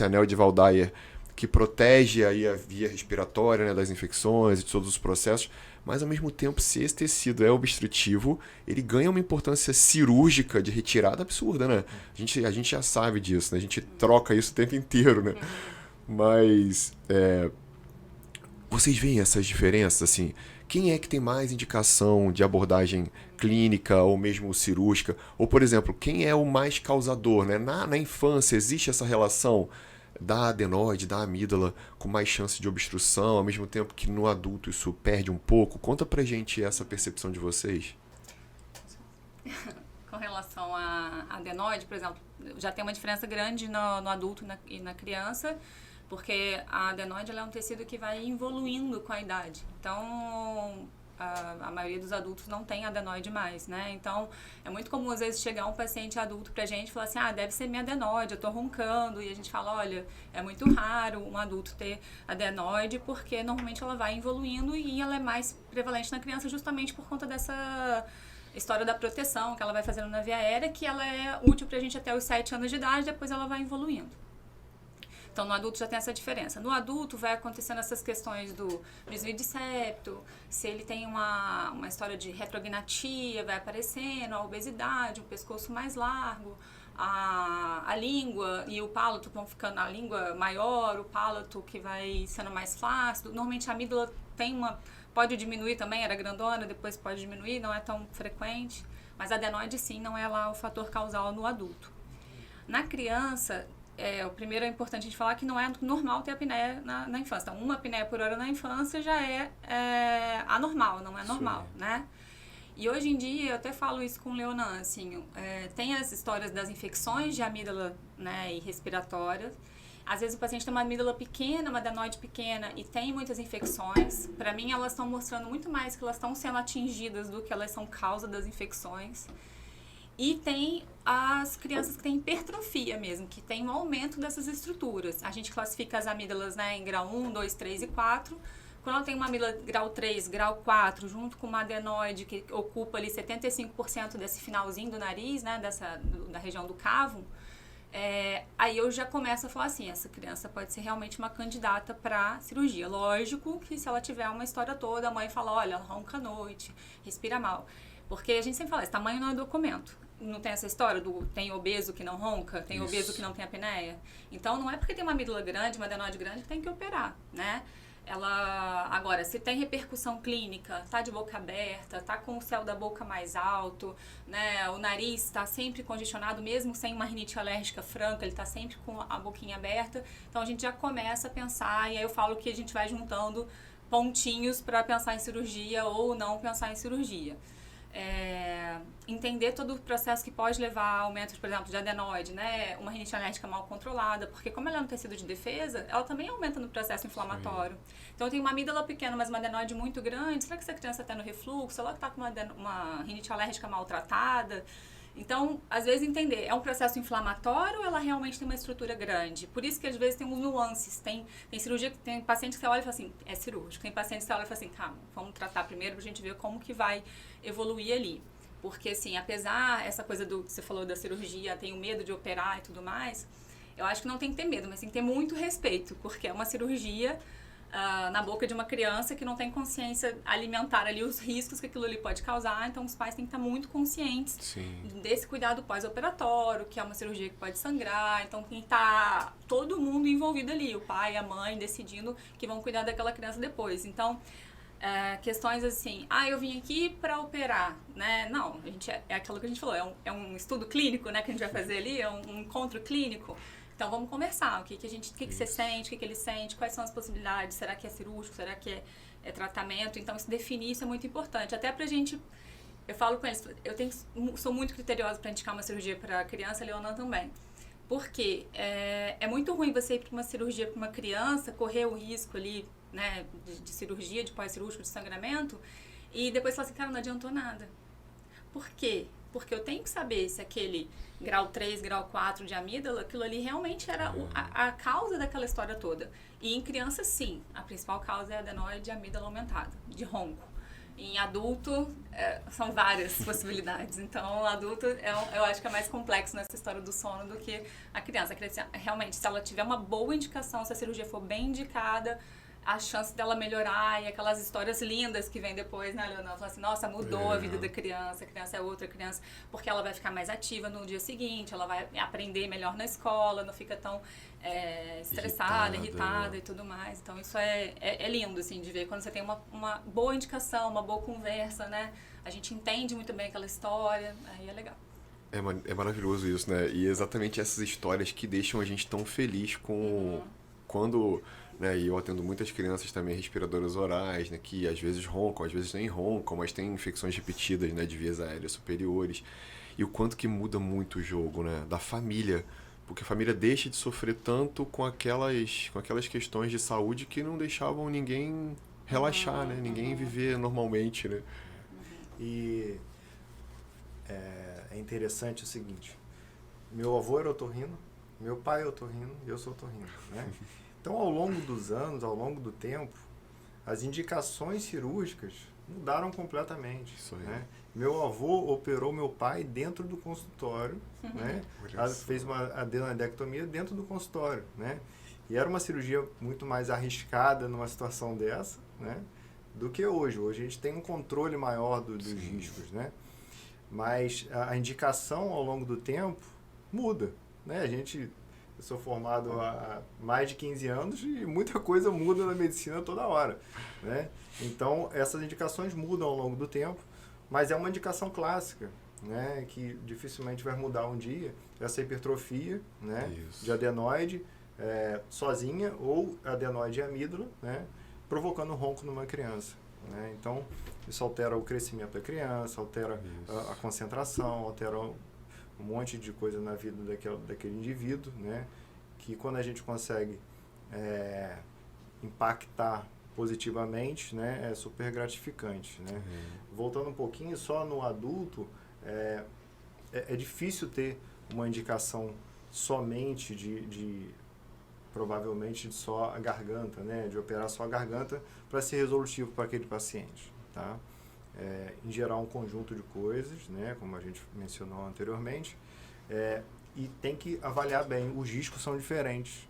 anel de Waldeyer que protege aí a via respiratória, né, das infecções e de todos os processos, mas ao mesmo tempo, se esse tecido é obstrutivo, ele ganha uma importância cirúrgica de retirada absurda, né? A gente já sabe disso, né? A gente troca isso o tempo inteiro, né? Mas vocês veem essas diferenças, assim? Quem é que tem mais indicação de abordagem clínica ou mesmo cirúrgica? Ou, por exemplo, quem é o mais causador, né? Na infância existe essa relação da adenoide, da amígdala, com mais chance de obstrução, ao mesmo tempo que no adulto isso perde um pouco. Conta pra gente essa percepção de vocês. Com relação à adenoide, por exemplo, já tem uma diferença grande no adulto e na criança, porque a adenoide ela é um tecido que vai evoluindo com a idade. Então, a maioria dos adultos não tem adenoide mais, né? Então, é muito comum, às vezes, chegar um paciente adulto pra gente e falar assim, deve ser minha adenoide, eu tô roncando. E a gente fala, olha, é muito raro um adulto ter adenoide, porque normalmente ela vai evoluindo e ela é mais prevalente na criança justamente por conta dessa história da proteção que ela vai fazendo na via aérea, que ela é útil pra gente até os 7 anos de idade, depois ela vai evoluindo. Então, no adulto já tem essa diferença. No adulto vai acontecendo essas questões do desvio de septo, se ele tem uma história de retrognatia, vai aparecendo, a obesidade, o pescoço mais largo, a língua e o palato vão ficando, a língua maior, o palato que vai sendo mais flácido. Normalmente a amígdala pode diminuir também, era grandona, depois pode diminuir, não é tão frequente. Mas a adenoide, sim, não é lá o fator causal no adulto. Na criança, o primeiro é importante a gente falar que não é normal ter apneia na infância. Então, uma apneia por hora na infância já é anormal, não é normal, né? E hoje em dia, eu até falo isso com o Leonan, assim, tem as histórias das infecções de amígdala, né, e respiratórias. Às vezes o paciente tem uma amígdala pequena, uma adenoide pequena e tem muitas infecções. Para mim, elas estão mostrando muito mais que elas estão sendo atingidas do que elas são causa das infecções. E tem as crianças que têm hipertrofia mesmo, que tem um aumento dessas estruturas. A gente classifica as amígdalas, né, em grau 1, 2, 3 e 4. Quando ela tem uma amígdala grau 3, grau 4, junto com uma adenoide que ocupa ali 75% desse finalzinho do nariz, né, da região do cavo, aí eu já começo a falar assim, essa criança pode ser realmente uma candidata para cirurgia. Lógico que se ela tiver uma história toda, a mãe fala, olha, ela ronca à noite, respira mal. Porque a gente sempre fala, esse tamanho não é documento. Não tem essa história do tem obeso que não ronca, tem Isso. obeso que não tem apneia. Então, não é porque tem uma amígdala grande, uma adenoide grande, que tem que operar, né? Agora, se tem repercussão clínica, tá de boca aberta, tá com o céu da boca mais alto, né? O nariz está sempre congestionado, mesmo sem uma rinite alérgica franca, ele está sempre com a boquinha aberta. Então, a gente já começa a pensar, e aí eu falo que a gente vai juntando pontinhos para pensar em cirurgia ou não pensar em cirurgia. Entender todo o processo que pode levar a aumento, por exemplo, de adenoide, né? Uma rinite alérgica mal controlada, porque como ela é um tecido de defesa, ela também aumenta no processo inflamatório. Sim. Então, tem uma amígdala pequena, mas uma adenoide muito grande, será que essa criança está no refluxo? Ela está com uma rinite alérgica maltratada? Então, às vezes entender, é um processo inflamatório ou ela realmente tem uma estrutura grande? Por isso que às vezes tem uns nuances, tem cirurgia, tem paciente que você olha e fala assim, é cirúrgico. Tem paciente que você olha e fala assim, calma, vamos tratar primeiro pra gente ver como que vai evoluir ali. Porque assim, apesar essa coisa que você falou da cirurgia, tem o medo de operar e tudo mais, eu acho que não tem que ter medo, mas tem que ter muito respeito, porque é uma cirurgia na boca de uma criança que não tem consciência alimentar ali os riscos que aquilo ali pode causar, então os pais têm que estar muito conscientes Sim. desse cuidado pós-operatório, que é uma cirurgia que pode sangrar, então tem que estar todo mundo envolvido ali, o pai, a mãe, decidindo que vão cuidar daquela criança depois. Então, questões assim, eu vim aqui para operar, né? Não, é aquilo que a gente falou, é um estudo clínico, né, que a gente vai fazer ali, é um encontro clínico. Então vamos conversar, o que você sente, o que ele sente, quais são as possibilidades, será que é cirúrgico, será que é tratamento? Então definir isso é muito importante, até pra gente, eu falo com eles, sou muito criteriosa para indicar uma cirurgia para criança, a Leonan também, porque é muito ruim você ir para uma cirurgia para uma criança, correr o risco ali, né, de cirurgia, de pós-cirúrgico, de sangramento, e depois falar assim, cara, não adiantou nada. Por quê? Porque eu tenho que saber se aquele grau 3, grau 4 de amígdala, aquilo ali realmente era a causa daquela história toda. E em criança, sim, a principal causa é a adenoide de amígdala aumentada, de ronco. Em adulto, são várias possibilidades. Então, adulto, eu acho que é mais complexo nessa história do sono do que a criança. A criança, realmente, se ela tiver uma boa indicação, se a cirurgia for bem indicada, a chance dela melhorar e aquelas histórias lindas que vem depois, né, Leonardo? Fala assim, nossa, mudou a vida da criança, a criança é outra criança, porque ela vai ficar mais ativa no dia seguinte, ela vai aprender melhor na escola, não fica tão estressada, irritada e tudo mais. Então, isso é lindo, assim, de ver quando você tem uma boa indicação, uma boa conversa, né? A gente entende muito bem aquela história, aí é legal. É maravilhoso isso, né? E exatamente essas histórias que deixam a gente tão feliz com quando... Né, e eu atendo muitas crianças também respiradoras orais, né, que às vezes roncam, às vezes nem roncam, mas tem infecções repetidas, né, de vias aéreas superiores. E o quanto que muda muito o jogo, né, da família. Porque a família deixa de sofrer tanto com aquelas questões de saúde que não deixavam ninguém relaxar, né? Ninguém viver normalmente, né? E é interessante o seguinte, meu avô era otorrino, meu pai é otorrino e eu sou otorrino, né? Então, ao longo dos anos, ao longo do tempo, as indicações cirúrgicas mudaram completamente, Isso aí. né? Meu avô operou meu pai dentro do consultório, né? Fez uma adenodectomia dentro do consultório, né? E era uma cirurgia muito mais arriscada numa situação dessa, né? Do que hoje. Hoje a gente tem um controle maior dos riscos, né? Mas a indicação ao longo do tempo muda, né? Eu sou formado há mais de 15 anos e muita coisa muda na medicina toda hora, né? Então, essas indicações mudam ao longo do tempo, mas é uma indicação clássica, né? Que dificilmente vai mudar um dia. Essa hipertrofia, né? De adenoide sozinha ou adenoide e amígdala, né? Provocando ronco numa criança, né? Então, isso altera o crescimento da criança, altera a concentração, altera um monte de coisa na vida daquele indivíduo, né? Que quando a gente consegue impactar positivamente, né? É super gratificante, né? Voltando um pouquinho, só no adulto, é difícil ter uma indicação somente provavelmente de só a garganta, né? De operar só a garganta para ser resolutivo para aquele paciente, tá? Em geral, um conjunto de coisas, né? Como a gente mencionou anteriormente, e tem que avaliar bem, os riscos são diferentes,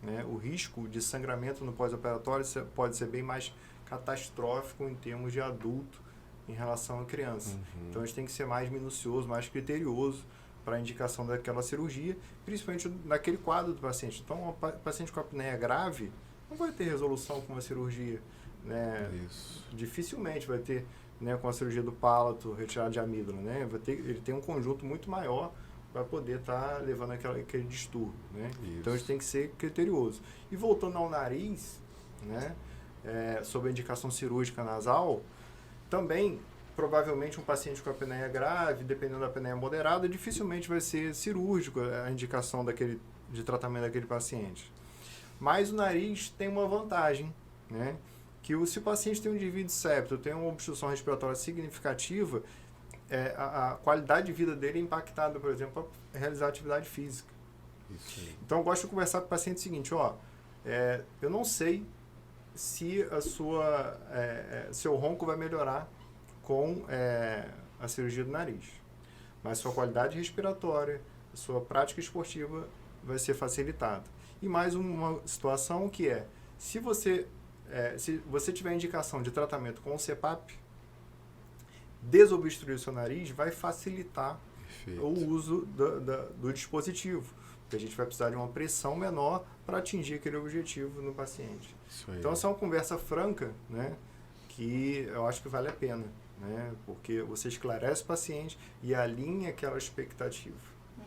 né? O risco de sangramento no pós-operatório pode ser bem mais catastrófico em termos de adulto em relação à criança. Então, a gente tem que ser mais minucioso, mais criterioso para a indicação daquela cirurgia, principalmente naquele quadro do paciente. Então, o paciente com apneia grave não vai ter resolução com uma cirurgia, né? Dificilmente vai ter, né, com a cirurgia do palato, retirada de amígdala, né? Ele tem um conjunto muito maior para poder estar levando aquele distúrbio, né? Então, a gente tem que ser criterioso. E voltando ao nariz, né, sobre a indicação cirúrgica nasal, também, provavelmente, um paciente com apneia grave, dependendo da apneia moderada, dificilmente vai ser cirúrgico a indicação de tratamento daquele paciente. Mas o nariz tem uma vantagem, né? Que se o paciente tem um desvio de septo, tem uma obstrução respiratória significativa, a qualidade de vida dele é impactada, por exemplo, para realizar atividade física. Então, eu gosto de conversar com o paciente o seguinte, eu não sei se seu ronco vai melhorar com a cirurgia do nariz, mas sua qualidade respiratória, sua prática esportiva vai ser facilitada. E mais uma situação que se você tiver indicação de tratamento com o CPAP, desobstruir o seu nariz vai facilitar o uso do dispositivo, porque a gente vai precisar de uma pressão menor para atingir aquele objetivo no paciente. Então, essa é uma conversa franca, né, que eu acho que vale a pena, né, porque você esclarece o paciente e alinha aquela expectativa,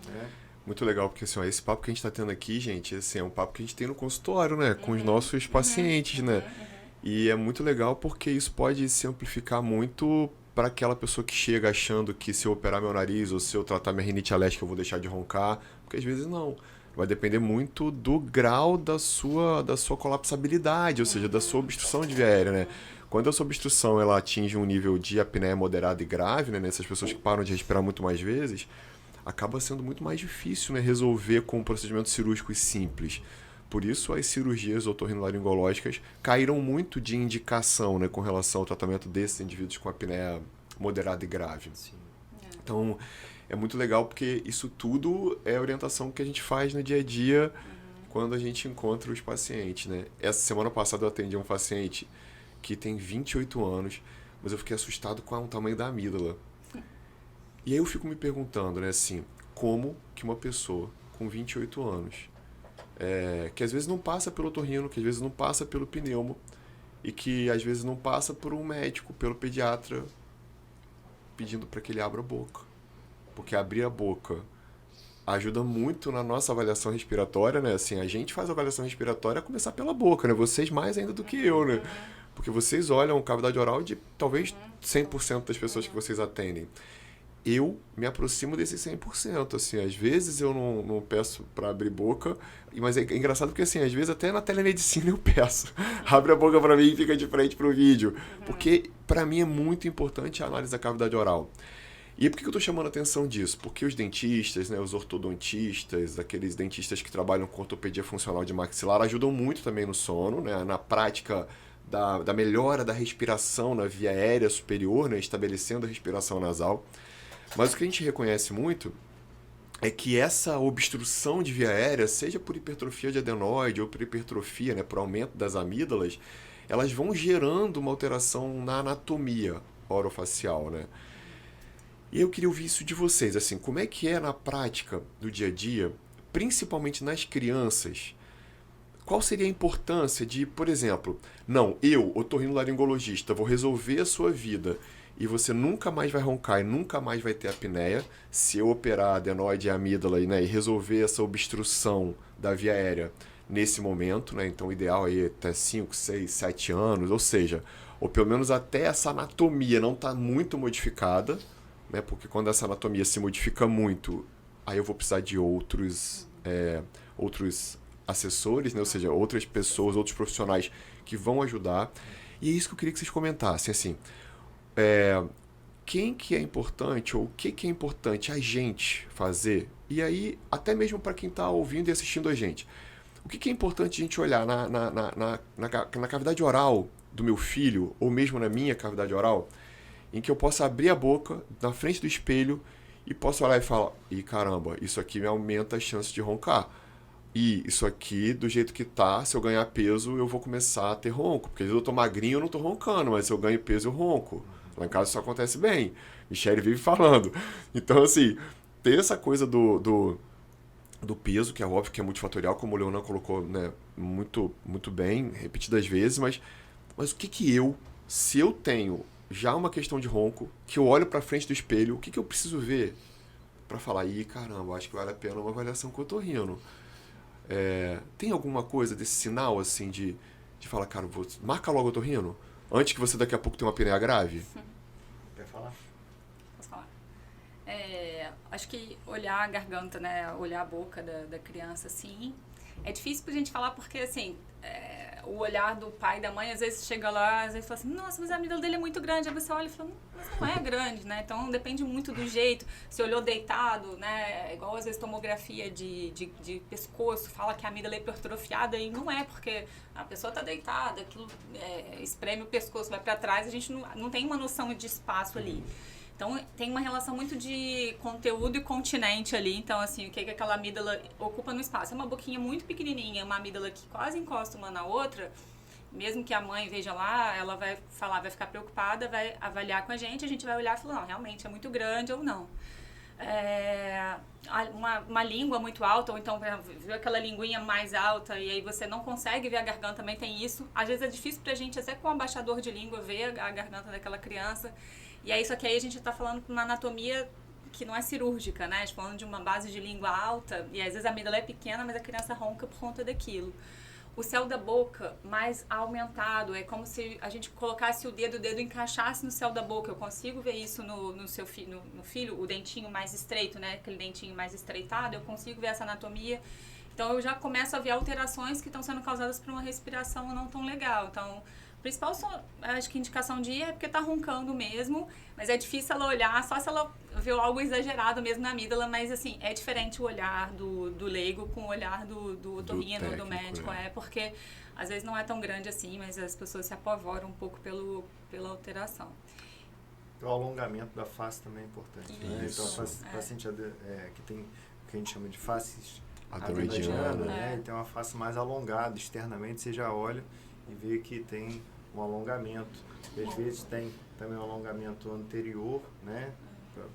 né? Muito legal, porque assim, esse papo que a gente está tendo aqui, gente, assim, é um papo que a gente tem no consultório, né, com os nossos pacientes, né? E é muito legal porque isso pode se amplificar muito para aquela pessoa que chega achando que se eu operar meu nariz ou se eu tratar minha rinite alérgica eu vou deixar de roncar, porque às vezes não. Vai depender muito do grau da sua colapsabilidade, ou seja, da sua obstrução de via aérea, né? Quando a sua obstrução ela atinge um nível de apneia moderada e grave, né, nessas pessoas que param de respirar muito mais vezes, acaba sendo muito mais difícil, né, resolver com procedimentos cirúrgicos simples. Por isso, as cirurgias otorrinolaringológicas caíram muito de indicação, né, com relação ao tratamento desses indivíduos com apneia moderada e grave. Então, é muito legal porque isso tudo é orientação que a gente faz no dia a dia quando a gente encontra os pacientes, né? Essa semana passada eu atendi um paciente que tem 28 anos, mas eu fiquei assustado com o tamanho da amígdala. E aí eu fico me perguntando, né, assim, como que uma pessoa com 28 anos, que às vezes não passa pelo otorrino, que às vezes não passa pelo pneumo, e que às vezes não passa por um médico, pelo pediatra, pedindo para que ele abra a boca. Porque abrir a boca ajuda muito na nossa avaliação respiratória, né? Assim, a gente faz a avaliação respiratória a começar pela boca, né? Vocês mais ainda do que eu, né? Porque vocês olham cavidade oral de talvez 100% das pessoas que vocês atendem. eu me aproximo desse 100%, assim, às vezes eu não peço para abrir boca, mas é engraçado porque, assim, às vezes até na telemedicina eu peço, abre a boca para mim e fica de frente pro vídeo, porque para mim é muito importante a análise da cavidade oral. E por que eu estou chamando a atenção disso? Porque os dentistas, né, os ortodontistas, aqueles dentistas que trabalham com ortopedia funcional de maxilar, ajudam muito também no sono, né, na prática da melhora da respiração na via aérea superior, né, estabelecendo a respiração nasal. Mas o que a gente reconhece muito é que essa obstrução de via aérea, seja por hipertrofia de adenoide ou por hipertrofia, né, por aumento das amígdalas, elas vão gerando uma alteração na anatomia orofacial, né? E eu queria ouvir isso de vocês, assim, como é que é na prática do dia a dia, principalmente nas crianças, qual seria a importância de, por exemplo, não, eu, otorrinolaringologista, vou resolver a sua vida e você nunca mais vai roncar e nunca mais vai ter apneia se eu operar a adenoide e a amígdala, né, e resolver essa obstrução da via aérea nesse momento, né, então o ideal aí é até 5, 6, 7 anos, ou seja, ou pelo menos até essa anatomia não está muito modificada, né, porque quando essa anatomia se modifica muito, aí eu vou precisar de outros assessores, né, ou seja, outras pessoas, outros profissionais que vão ajudar. E é isso que eu queria que vocês comentassem, assim, quem que é importante ou o que é importante a gente fazer, e aí até mesmo para quem está ouvindo e assistindo a gente, o que é importante a gente olhar na cavidade oral do meu filho, ou mesmo na minha cavidade oral, em que eu possa abrir a boca na frente do espelho e posso olhar e falar, ih, caramba, isso aqui me aumenta as chances de roncar. E isso aqui, do jeito que tá, se eu ganhar peso, eu vou começar a ter ronco. Porque às vezes eu tô magrinho, eu não tô roncando, mas se eu ganho peso, eu ronco. Lá em casa isso acontece bem. Michele vive falando. Então, assim, ter essa coisa do peso, que é óbvio que é multifatorial, como o Leonan colocou, né, muito, muito bem, repetidas vezes, mas o que eu, se eu tenho já uma questão de ronco, que eu olho pra frente do espelho, o que eu preciso ver pra falar, ih, caramba, acho que vale a pena uma avaliação com o otorrino. Tem alguma coisa desse sinal, assim, de falar, cara, marca logo o otorrino, antes que você daqui a pouco tenha uma apneia grave? Quer falar? Posso falar? Acho que olhar a garganta, né, olhar a boca da criança, assim, é difícil pra gente falar porque, assim, o olhar do pai e da mãe, às vezes chega lá, às vezes fala assim, nossa, mas a amígdala dele é muito grande. Aí você olha e fala, mas não é grande, né? Então depende muito do jeito. Se olhou deitado, né? Igual às vezes tomografia de pescoço, fala que a amígdala é hipertrofiada e não é, porque a pessoa tá deitada, aquilo espreme o pescoço, vai para trás, a gente não tem uma noção de espaço ali. Então, tem uma relação muito de conteúdo e continente ali. Então, assim, o que aquela amígdala ocupa no espaço? É uma boquinha muito pequenininha, uma amígdala que quase encosta uma na outra. Mesmo que a mãe veja lá, ela vai falar, vai ficar preocupada, vai avaliar com a gente vai olhar e falar, não, realmente é muito grande ou não. Uma língua muito alta, ou então viu aquela linguinha mais alta e aí você não consegue ver a garganta, também tem isso. Às vezes é difícil pra gente, até com o abaixador de língua, ver a garganta daquela criança. E é isso aqui, aí a gente está falando de uma anatomia que não é cirúrgica, né? A gente tá falando de uma base de língua alta, e às vezes a amígdala é pequena, mas a criança ronca por conta daquilo. O céu da boca mais aumentado, é como se a gente colocasse o dedo encaixasse no céu da boca. Eu consigo ver isso no seu filho, no filho, o dentinho mais estreito, né? Aquele dentinho mais estreitado, eu consigo ver essa anatomia. Então eu já começo a ver alterações que estão sendo causadas por uma respiração não tão legal. Então, o principal, acho que indicação de ir é porque tá roncando mesmo, mas é difícil ela olhar, só se ela vê algo exagerado mesmo na amígdala, mas assim, é diferente o olhar do leigo com o olhar do otorrino, do médico, porque às vezes não é tão grande assim, mas as pessoas se apavoram um pouco pela alteração. O alongamento da face também é importante, né? Então, o paciente que tem o que a gente chama de face adenoidiana, né? Ele tem uma face mais alongada externamente, você já olha e vê que tem um alongamento. E às vezes tem também um alongamento anterior, né,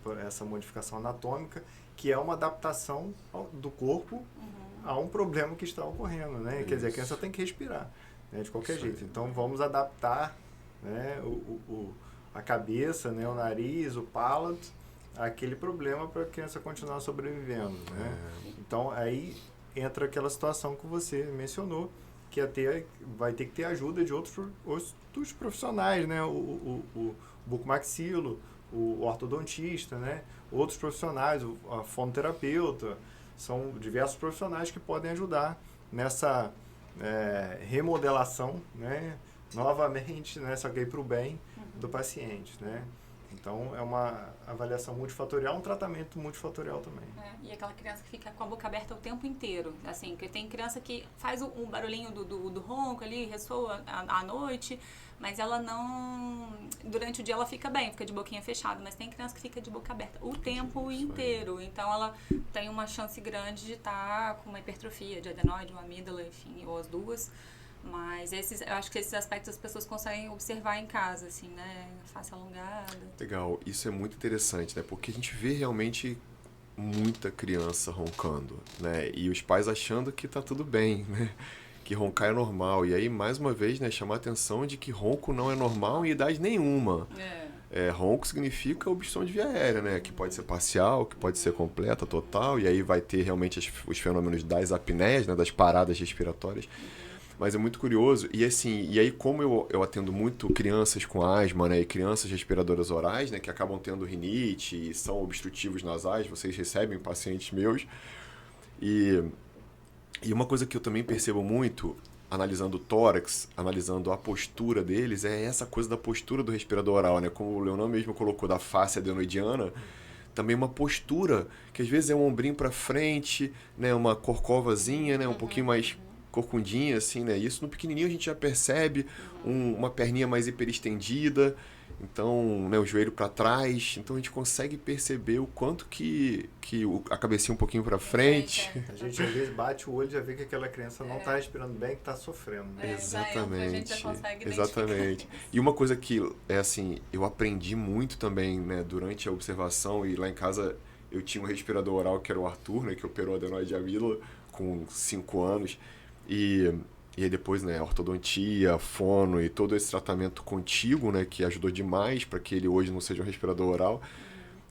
por essa modificação anatômica, que é uma adaptação do corpo a um problema que está ocorrendo, né? Quer dizer, a criança tem que respirar, né, de qualquer jeito. Então vamos adaptar, né, a cabeça, né, o nariz, o palato, àquele problema para a criança continuar sobrevivendo, né? Então aí entra aquela situação que você mencionou, que vai ter que ter ajuda de outros profissionais, né? O bucomaxilo, o ortodontista, né? Outros profissionais, a fonoterapeuta, são diversos profissionais que podem ajudar nessa remodelação, né? Novamente, né? Só que aí para o bem do paciente, né? Então, é uma avaliação multifatorial, um tratamento multifatorial também. E aquela criança que fica com a boca aberta o tempo inteiro, assim, que tem criança que faz um barulhinho do ronco ali, ressoa à noite, mas ela não... Durante o dia ela fica bem, fica de boquinha fechada, mas tem criança que fica de boca aberta o tempo inteiro. Então, ela tem uma chance grande de estar com uma hipertrofia de adenoide, uma amígdala, enfim, ou as duas. Mas eu acho que esses aspectos as pessoas conseguem observar em casa, assim, né? Face alongada. Legal, isso é muito interessante, né? Porque a gente vê realmente muita criança roncando, né? E os pais achando que tá tudo bem, né? Que roncar é normal. E aí, mais uma vez, né, chamar a atenção de que ronco não é normal em idade nenhuma. Ronco significa obstrução de via aérea, né? Que pode ser parcial, que pode ser completa, total. E aí vai ter realmente os fenômenos das apneias, né? Das paradas respiratórias. Mas é muito curioso, e assim, e aí como eu atendo muito crianças com asma, né, e crianças respiradoras orais, né, que acabam tendo rinite e são obstrutivos nasais, vocês recebem pacientes meus, e uma coisa que eu também percebo muito, analisando o tórax, analisando a postura deles, é essa coisa da postura do respirador oral, né, como o Leonan mesmo colocou, da face adenoidiana, também uma postura, que às vezes é um ombrinho para frente, né, uma corcovazinha, né, um pouquinho mais corcundinha, assim, né? Isso no pequenininho a gente já percebe, uma perninha mais hiperestendida, então, né, o joelho para trás, então a gente consegue perceber o quanto que a cabecinha um pouquinho para frente. A gente às vezes bate o olho e já vê que aquela criança não está respirando bem, que está sofrendo. Né? Exatamente. A gente já consegue exatamente. E uma coisa que é assim, eu aprendi muito também, né, durante a observação, e lá em casa eu tinha um respirador oral que era o Arthur, né, que operou adenoide de amígdala com 5 anos. E aí depois, né, ortodontia, fono e todo esse tratamento contíguo, né, que ajudou demais para que ele hoje não seja um respirador oral.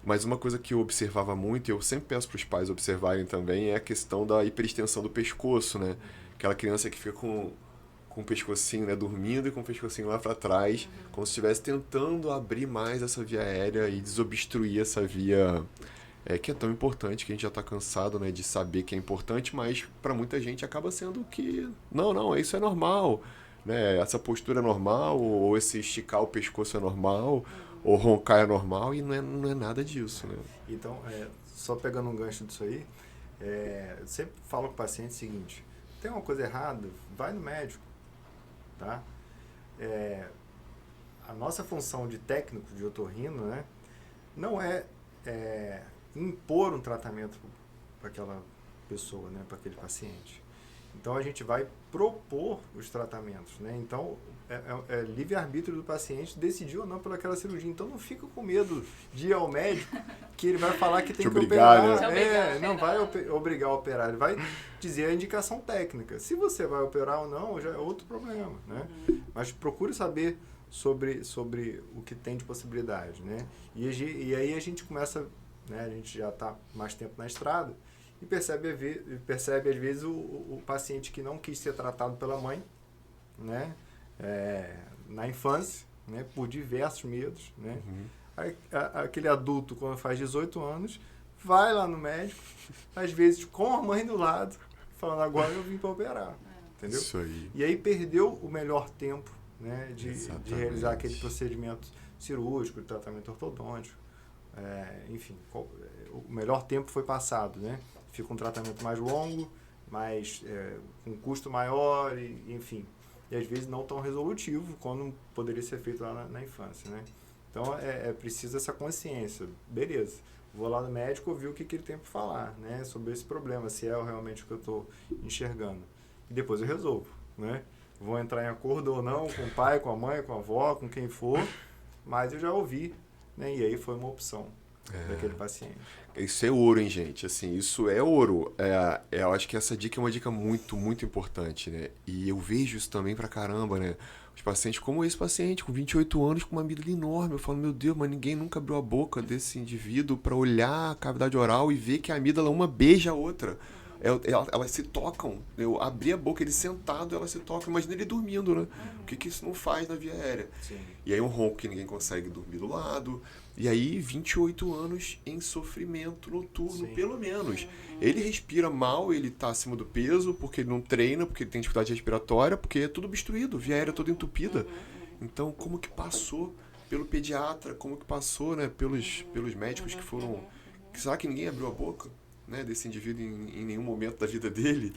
Mas uma coisa que eu observava muito, e eu sempre peço para os pais observarem também, é a questão da hiperextensão do pescoço, né? Aquela criança que fica com o pescocinho, né, dormindo e com o pescocinho lá para trás, como se estivesse tentando abrir mais essa via aérea e desobstruir essa via... que é tão importante, que a gente já está cansado, né, de saber que é importante, mas para muita gente acaba sendo que não, isso é normal, né, essa postura é normal, ou esse esticar o pescoço é normal, ou roncar é normal, e não é nada disso, né. Então, só pegando um gancho disso aí, eu sempre falo com o paciente o seguinte: tem uma coisa errada, vai no médico, tá? A nossa função de técnico de otorrino, né, não é impor um tratamento para aquela pessoa, né, para aquele paciente. Então, a gente vai propor os tratamentos, né? Então, é livre-arbítrio do paciente decidir ou não pelaquela cirurgia. Então, não fica com medo de ir ao médico, que ele vai falar que tem que operar. Né? Não vai obrigar a operar, ele vai dizer a indicação técnica. Se você vai operar ou não, já é outro problema, né? Mas procure saber sobre o que tem de possibilidade, né? E aí a gente começa... Né, a gente já está mais tempo na estrada e percebe às vezes o paciente que não quis ser tratado pela mãe, né, na infância, né, por diversos medos, né. Aquele adulto, quando faz 18 anos, vai lá no médico, às vezes com a mãe do lado, falando: agora eu vim para operar, entendeu? Isso aí. E aí perdeu o melhor tempo, né, de realizar aquele procedimento cirúrgico, de tratamento ortodôntico. Enfim, o melhor tempo foi passado, né? Fica um tratamento mais longo, com custo maior, enfim. E às vezes não tão resolutivo quando poderia ser feito lá na infância, né? Então é preciso essa consciência. Beleza, vou lá no médico ouvir o que ele tem para falar, né? Sobre esse problema, se é realmente o que eu estou enxergando. E depois eu resolvo, né? Vou entrar em acordo ou não com o pai, com a mãe, com a avó, com quem for, mas eu já ouvi. Né? E aí foi uma opção daquele paciente. Isso é ouro, hein, gente? Assim, isso é ouro. Eu acho que essa dica é uma dica muito, muito importante, né? E eu vejo isso também pra caramba, né? Os pacientes, como esse paciente, com 28 anos, com uma amígdala enorme. Eu falo: meu Deus, mas ninguém nunca abriu a boca desse indivíduo pra olhar a cavidade oral e ver que a amígdala uma beija a outra. Elas se tocam. Eu abri a boca, ele sentado, elas se tocam. Imagina ele dormindo, né? O que isso não faz na via aérea? Sim. E aí um ronco que ninguém consegue dormir do lado. E aí 28 anos em sofrimento noturno, Sim. pelo menos. Ele respira mal, ele tá acima do peso, porque ele não treina, porque ele tem dificuldade respiratória, porque é tudo obstruído, via aérea toda entupida. Então, como que passou pelo pediatra, como que passou, né, pelos médicos que foram... Será que ninguém abriu a boca, né, desse indivíduo em nenhum momento da vida dele?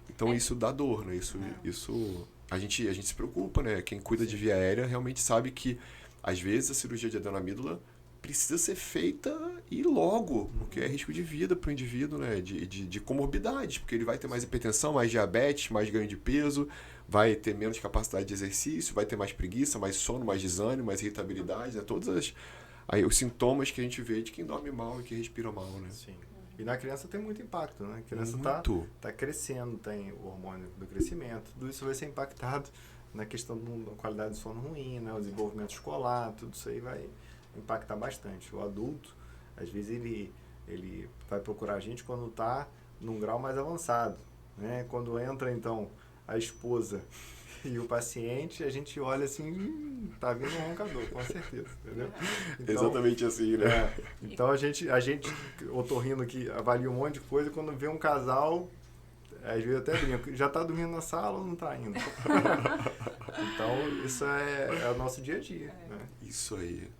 Então, isso dá dor, né? Isso a gente se preocupa, né? Quem cuida de via aérea realmente sabe que, às vezes, a cirurgia de adenamídula precisa ser feita e logo, porque é risco de vida para o indivíduo, né? De comorbidades, porque ele vai ter mais hipertensão, mais diabetes, mais ganho de peso, vai ter menos capacidade de exercício, vai ter mais preguiça, mais sono, mais desânimo, mais irritabilidade, né? Todos os sintomas que a gente vê de quem dorme mal e que respira mal, né? Sim. E na criança tem muito impacto, né? A criança tá crescendo, tem o hormônio do crescimento, tudo isso vai ser impactado na questão da qualidade do sono ruim, né? O desenvolvimento escolar, tudo isso aí vai impactar bastante. O adulto, às vezes, ele vai procurar a gente quando está num grau mais avançado, né? Quando entra, então, a esposa e o paciente, a gente olha assim, tá vindo um roncador, com certeza, entendeu? Então, exatamente assim, né? Então a gente, otorrino que avalia um monte de coisa, quando vê um casal, às vezes até brinco, já tá dormindo na sala ou não tá ainda? Então isso é o nosso dia a dia, né? Isso aí.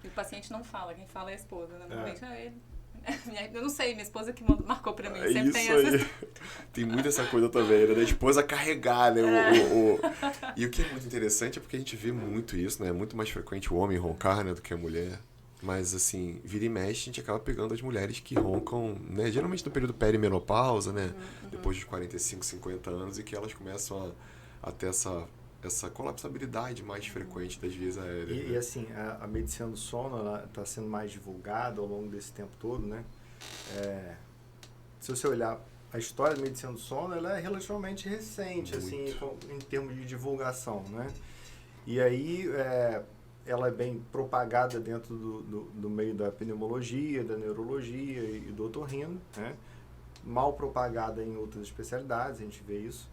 E o paciente não fala, quem fala é a esposa, né? Normalmente é ele. Eu não sei, minha esposa que marcou pra mim. Sempre tem essa... Tem muito essa coisa também, né? Da esposa carregar, né? E o que é muito interessante é porque a gente vê muito isso, né? É muito mais frequente o homem roncar, né, do que a mulher. Mas, assim, vira e mexe, a gente acaba pegando as mulheres que roncam, né? Geralmente no período perimenopausa, né? Depois dos 45, 50 anos, e que elas começam a ter essa colapsabilidade mais frequente das vias aéreas. E assim, a medicina do sono está sendo mais divulgada ao longo desse tempo todo, né? Se você olhar a história da medicina do sono, ela é relativamente recente, assim, em termos de divulgação, né? E aí, ela é bem propagada dentro do meio da pneumologia, da neurologia e do otorrino, né? Mal propagada em outras especialidades, a gente vê isso.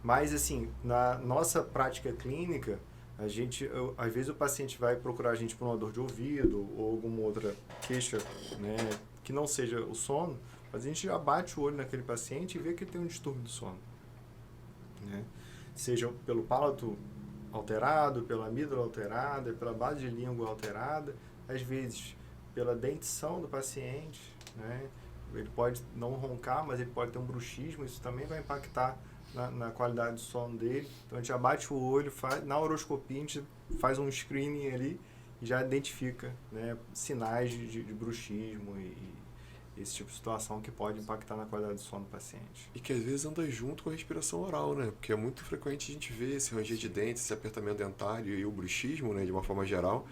Mas, assim, na nossa prática clínica, às vezes o paciente vai procurar a gente por uma dor de ouvido ou alguma outra queixa, né, que não seja o sono, mas a gente já bate o olho naquele paciente e vê que ele tem um distúrbio do sono, né? Seja pelo palato alterado, pela amígdala alterada, pela base de língua alterada, às vezes pela dentição do paciente, né? Ele pode não roncar, mas ele pode ter um bruxismo, isso também vai impactar na qualidade do sono dele. Então a gente abate o olho, na horoscopia a gente faz um screening ali e já identifica, né, sinais de bruxismo e esse tipo de situação que pode impactar na qualidade do sono do paciente. E que às vezes anda junto com a respiração oral, né? Porque é muito frequente a gente ver esse ranger de dentes, esse apertamento dentário e o bruxismo, né, de uma forma geral,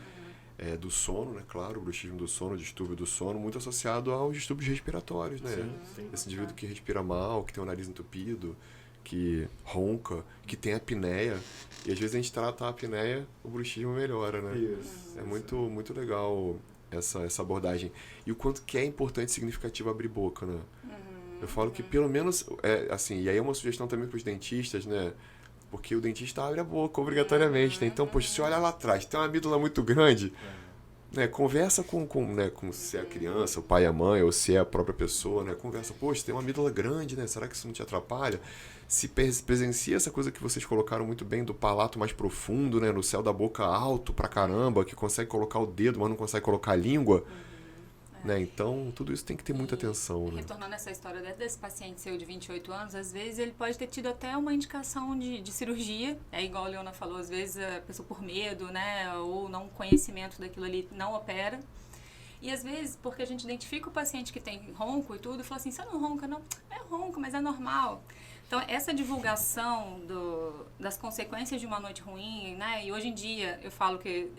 do sono, né? Claro, o bruxismo do sono, o distúrbio do sono, muito associado aos distúrbios respiratórios, né? Sim. Esse indivíduo que respira mal, que tem o nariz entupido, que ronca, que tem apneia, e às vezes a gente trata a apneia, o bruxismo melhora, né? Isso. É muito legal essa abordagem. E o quanto que é importante e significativo abrir boca, né? Eu falo que pelo menos, assim, e aí é uma sugestão também para os dentistas, né? Porque o dentista abre a boca obrigatoriamente, né? Então, poxa, se olhar lá atrás, tem uma amígdala muito grande, né? Conversa com se é a criança, o pai e a mãe, ou se é a própria pessoa, né? Conversa, poxa, tem uma amígdala grande, né? Será que isso não te atrapalha? Se presencia essa coisa que vocês colocaram muito bem do palato mais profundo, né? No céu da boca alto pra caramba, que consegue colocar o dedo, mas não consegue colocar a língua. Né? Então, tudo isso tem que ter muita atenção. Né? Retornando essa história desse paciente seu de 28 anos, às vezes ele pode ter tido até uma indicação de cirurgia, igual a Leona falou, às vezes a pessoa por medo, né, ou não conhecimento daquilo ali não opera. E às vezes, porque a gente identifica o paciente que tem ronco e tudo, e fala assim, você não ronca, não? É ronco, mas é normal. Então, essa divulgação das consequências de uma noite ruim, né, e hoje em dia eu falo que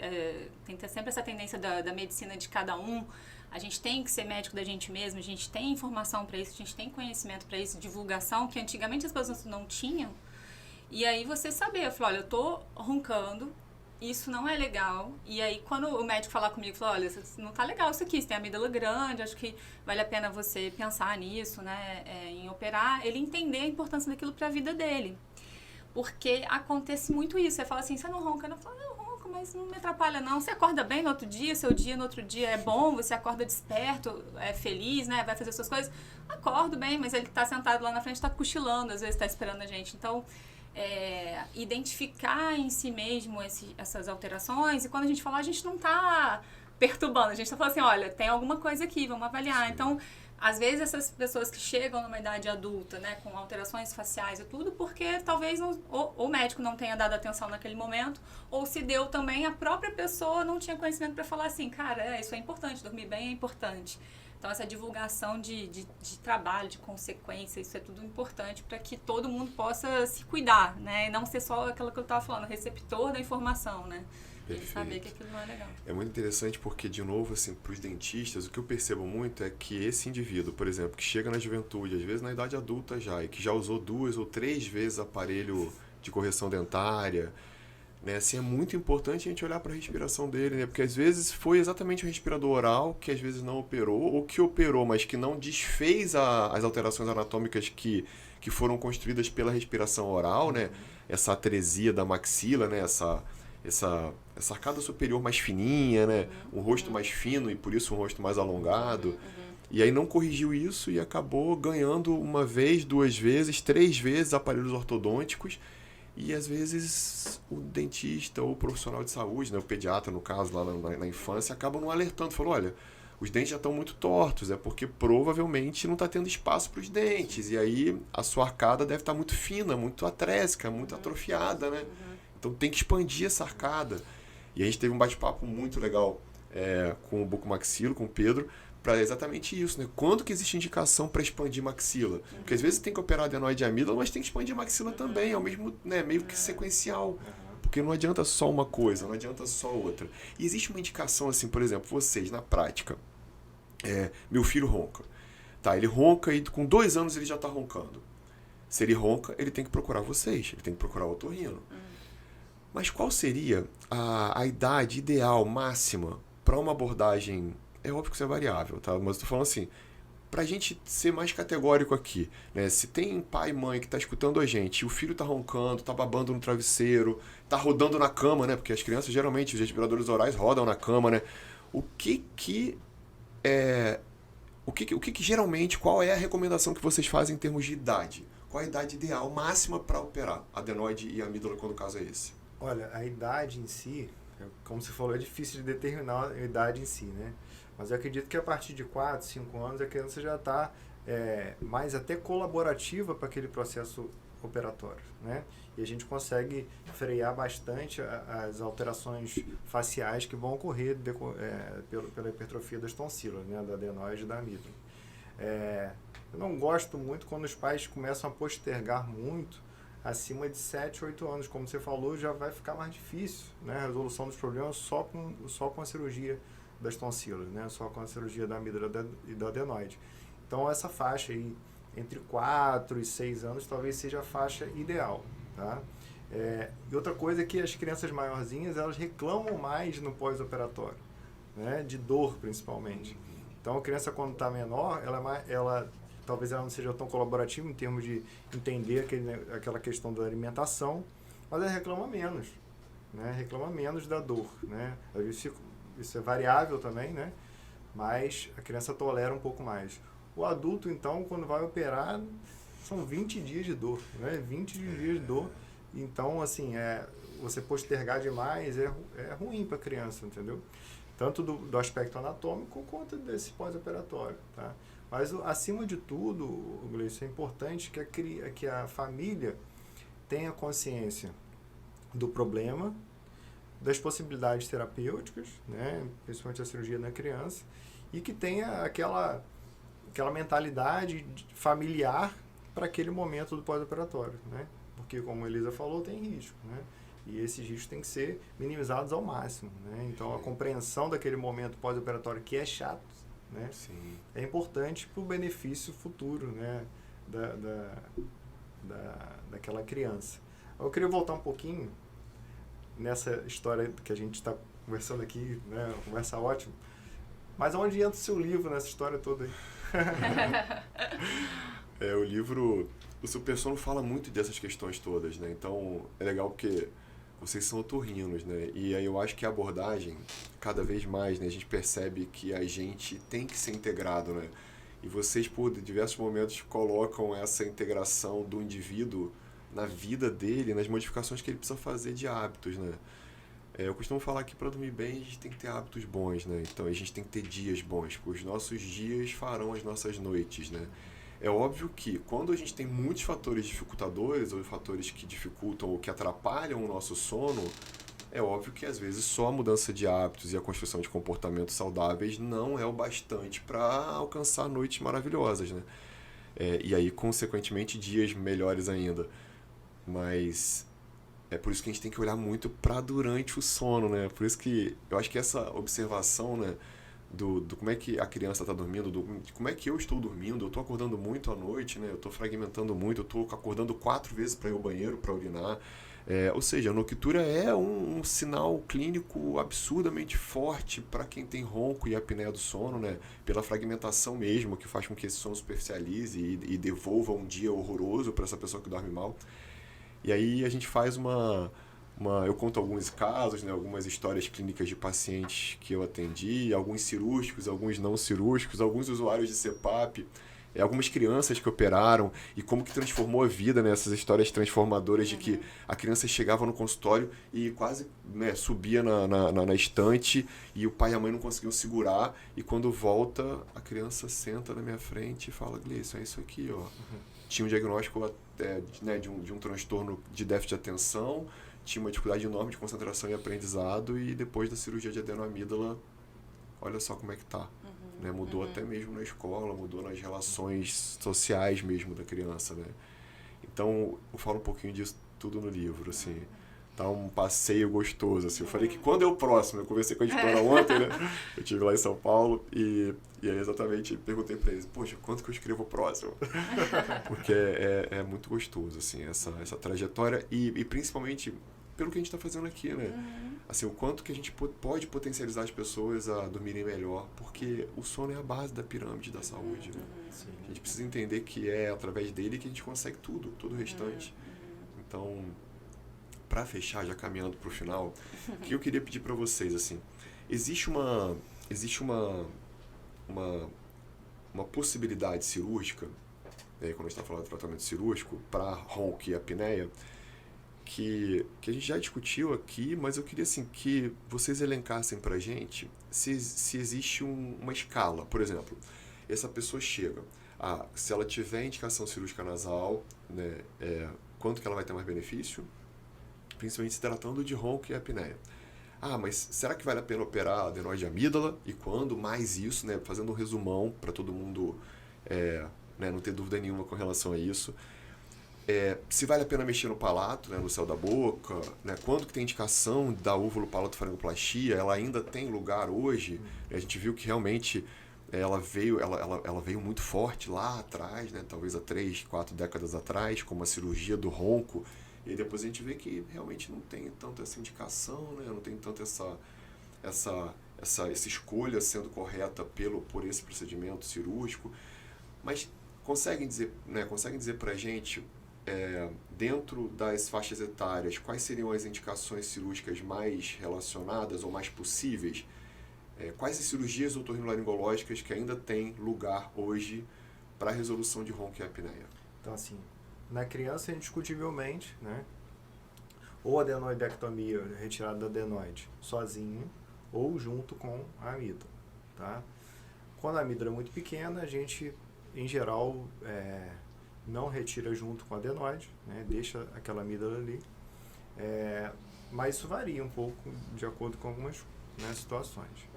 tem que ter sempre essa tendência da medicina de cada um. A gente tem que ser médico da gente mesmo, a gente tem informação para isso, a gente tem conhecimento para isso, divulgação, que antigamente as pessoas não tinham. E aí você saber, eu falo, olha, eu tô roncando, isso não é legal. E aí, quando o médico falar comigo, falou, olha, não tá legal isso aqui, você tem a amígdala grande, acho que vale a pena você pensar nisso, né, em operar, ele entender a importância daquilo para a vida dele. Porque acontece muito isso. Você fala assim, você não ronca? Eu falo, não, ronco, mas não me atrapalha não. Você acorda bem no outro dia, seu dia no outro dia é bom, você acorda desperto, é feliz, né, vai fazer suas coisas. Acordo bem, mas ele tá sentado lá na frente, tá cochilando, às vezes tá esperando a gente. Então, identificar em si mesmo essas alterações, e quando a gente fala, a gente não está perturbando, a gente está falando assim, olha, tem alguma coisa aqui, vamos avaliar. Sim. Então, às vezes essas pessoas que chegam numa idade adulta, né, com alterações faciais e tudo, porque talvez ou o médico não tenha dado atenção naquele momento, ou se deu também, a própria pessoa não tinha conhecimento para falar assim, cara, isso é importante, dormir bem é importante. Então, essa divulgação de trabalho, de consequência, isso é tudo importante para que todo mundo possa se cuidar, né? E não ser só aquilo que eu estava falando, receptor da informação, né? Perfeito. E saber que aquilo não é legal. É muito interessante porque, de novo, assim, para os dentistas, o que eu percebo muito é que esse indivíduo, por exemplo, que chega na juventude, às vezes na idade adulta já, e que já usou 2 ou 3 vezes aparelho de correção dentária, né, assim, é muito importante a gente olhar para a respiração dele, né, porque às vezes foi exatamente o respirador oral que às vezes não operou, ou que operou, mas que não desfez as alterações anatômicas que foram construídas pela respiração oral, né, essa atresia da maxila, né, essa arcada superior mais fininha, né, um rosto mais fino e por isso um rosto mais alongado. E aí não corrigiu isso e acabou ganhando 1 vez, 2 vezes, 3 vezes aparelhos ortodônticos. E às vezes o dentista ou o profissional de saúde, né, o pediatra no caso lá na infância, acaba não alertando, falou, olha, os dentes já estão muito tortos, é porque provavelmente não está tendo espaço para os dentes, e aí a sua arcada deve estar muito fina, muito atrésica, muito atrofiada, né? Então tem que expandir essa arcada. E a gente teve um bate-papo muito legal com o bucomaxilo, com o Pedro, para exatamente isso, né? Quando que existe indicação para expandir maxila? Porque às vezes tem que operar adenoide e amígdala, mas tem que expandir maxila também, é o mesmo, né, meio que sequencial. Porque não adianta só uma coisa, não adianta só outra. E existe uma indicação assim, por exemplo, vocês na prática, meu filho ronca. Tá, ele ronca e com 2 anos ele já está roncando. Se ele ronca, ele tem que procurar vocês, ele tem que procurar o otorrino. Mas qual seria a idade ideal, máxima, para uma abordagem? É óbvio que isso é variável, tá? Mas eu tô falando assim, pra gente ser mais categórico aqui, né? Se tem pai e mãe que tá escutando a gente, e o filho tá roncando, tá babando no travesseiro, tá rodando na cama, né? Porque as crianças, geralmente, os respiradores orais rodam na cama, né? O que geralmente, qual é a recomendação que vocês fazem em termos de idade? Qual a idade ideal, máxima para operar adenoide e amígdala quando o caso é esse? Olha, a idade em si, como você falou, é difícil de determinar a idade em si, né? Mas eu acredito que a partir de 4, 5 anos a criança já está mais até colaborativa para aquele processo operatório, né? E a gente consegue frear bastante as alterações faciais que vão ocorrer pela hipertrofia das tonsilas, né? Da adenoide e da amígdala. Eu não gosto muito quando os pais começam a postergar muito acima de 7, 8 anos. Como você falou, já vai ficar mais difícil, né? A resolução dos problemas só com a cirurgia das tonsilas, né? Só com a cirurgia da amígdala e da adenoide. Então, essa faixa aí, entre 4 e 6 anos, talvez seja a faixa ideal, tá? E outra coisa é que as crianças maiorzinhas, elas reclamam mais no pós-operatório, né? De dor, principalmente. Então, a criança, quando está menor, talvez ela não seja tão colaborativa em termos de entender aquela questão da alimentação, mas ela reclama menos, né? Reclama menos da dor, né? Às vezes isso é variável também, né? Mas a criança tolera um pouco mais. O adulto, então, quando vai operar, são 20 dias de dor, né? 20 dias de dor. Então, assim, você postergar demais é ruim para a criança, entendeu? Tanto do aspecto anatômico quanto desse pós-operatório, tá? Mas, acima de tudo, Gleison, é importante que a família tenha consciência do problema, das possibilidades terapêuticas, né? Principalmente a cirurgia na criança, e que tenha aquela mentalidade familiar para aquele momento do pós-operatório, né? Porque, como a Elisa falou, tem risco, né? E esses riscos têm que ser minimizados ao máximo, né? Então, a compreensão daquele momento pós-operatório que é chato, né? Sim. É importante para o benefício futuro, né? daquela criança. Eu queria voltar um pouquinho nessa história que a gente está conversando aqui, né, uma conversa ótima, mas onde entra o seu livro nessa história toda aí? O livro, o Super Sono fala muito dessas questões todas, né? Então, é legal porque vocês são otorrinos, né? E aí eu acho que a abordagem, cada vez mais, né, a gente percebe que a gente tem que ser integrado, né? E vocês, por diversos momentos, colocam essa integração do indivíduo na vida dele, nas modificações que ele precisa fazer de hábitos, né? Eu costumo falar que para dormir bem a gente tem que ter hábitos bons, né? Então a gente tem que ter dias bons, porque os nossos dias farão as nossas noites, né? É óbvio que quando a gente tem muitos fatores dificultadores ou fatores que dificultam ou que atrapalham o nosso sono, é óbvio que às vezes só a mudança de hábitos e a construção de comportamentos saudáveis não é o bastante para alcançar noites maravilhosas, né? E aí, consequentemente, dias melhores ainda. Mas é por isso que a gente tem que olhar muito para durante o sono, né? Por isso que eu acho que essa observação, né, do como é que a criança está dormindo, de como é que eu estou dormindo, eu estou acordando muito à noite, né? Eu estou fragmentando muito, eu estou acordando 4 vezes para ir ao banheiro, para urinar. Ou seja, a noctura é um sinal clínico absurdamente forte para quem tem ronco e apneia do sono, né? Pela fragmentação mesmo, que faz com que esse sono superficialize e devolva um dia horroroso para essa pessoa que dorme mal. E aí a gente faz eu conto alguns casos, né, algumas histórias clínicas de pacientes que eu atendi, alguns cirúrgicos, alguns não cirúrgicos, alguns usuários de CPAP, algumas crianças que operaram e como que transformou a vida, né, essas histórias transformadoras de que a criança chegava no consultório e quase, né, subia na estante e o pai e a mãe não conseguiam segurar e quando volta a criança senta na minha frente e fala: Gleison, é isso aqui, ó. Tinha um diagnóstico né, de um transtorno de déficit de atenção, tinha uma dificuldade enorme de concentração e aprendizado e depois da cirurgia de adenoamígdala, olha só como é que tá. Né? Mudou até mesmo na escola, mudou nas relações sociais mesmo da criança, né? Então, eu falo um pouquinho disso tudo no livro, assim. Tá um passeio gostoso, assim. Eu falei que quando é o próximo, eu conversei com a editora ontem, né? Eu estive lá em São Paulo e aí exatamente perguntei pra eles: poxa, quanto que eu escrevo o próximo? Porque é muito gostoso, assim, essa trajetória e principalmente pelo que a gente tá fazendo aqui, né? Assim, o quanto que a gente pode potencializar as pessoas a dormirem melhor, porque o sono é a base da pirâmide da saúde, né? A gente precisa entender que é através dele que a gente consegue todo o restante. Então, para fechar, já caminhando para o final, o que eu queria pedir para vocês, assim, existe uma possibilidade cirúrgica, quando a gente está falando de tratamento cirúrgico, para ronco e apneia, que a gente já discutiu aqui, mas eu queria assim, que vocês elencassem para a gente se existe uma escala. Por exemplo, essa pessoa chega, se ela tiver indicação cirúrgica nasal, né, quanto que ela vai ter mais benefício? Principalmente se tratando de ronco e apneia. Mas será que vale a pena operar adenoide de amígdala? E quando? Mais isso, né? Fazendo um resumão para todo mundo né, não ter dúvida nenhuma com relação a isso. Se vale a pena mexer no palato, né, no céu da boca, né? Quando que tem indicação da úvulo-palato-faringoplastia? Ela ainda tem lugar hoje? A gente viu que realmente ela veio muito forte lá atrás, né? Talvez há 3, 4 décadas atrás, como a cirurgia do ronco. E depois a gente vê que realmente não tem tanto essa indicação, né? Não tem tanto essa escolha sendo correta por esse procedimento cirúrgico. Mas conseguem dizer para a gente, dentro das faixas etárias, quais seriam as indicações cirúrgicas mais relacionadas ou mais possíveis? Quais as cirurgias otorrinolaringológicas que ainda têm lugar hoje para a resolução de ronco e apneia? Então, assim, na criança, indiscutivelmente, né? Ou adenoidectomia, retirada da adenoide, sozinho, ou junto com a amígdala, tá? Quando a amígdala é muito pequena, a gente, em geral, não retira junto com a adenoide, né? Deixa aquela amígdala ali. Mas isso varia um pouco de acordo com algumas, né, situações.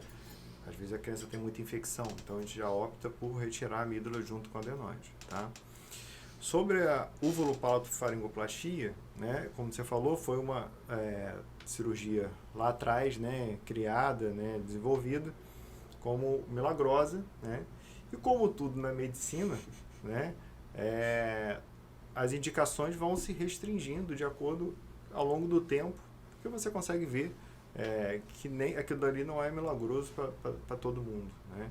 Às vezes a criança tem muita infecção, então a gente já opta por retirar a amígdala junto com a adenoide, tá? Sobre a úvulo-palato-faringoplastia, né, como você falou, foi uma cirurgia lá atrás, né, criada, né, desenvolvida como milagrosa, né, e como tudo na medicina, né, as indicações vão se restringindo de acordo ao longo do tempo, porque você consegue ver que nem aquilo dali não é milagroso para todo mundo, né?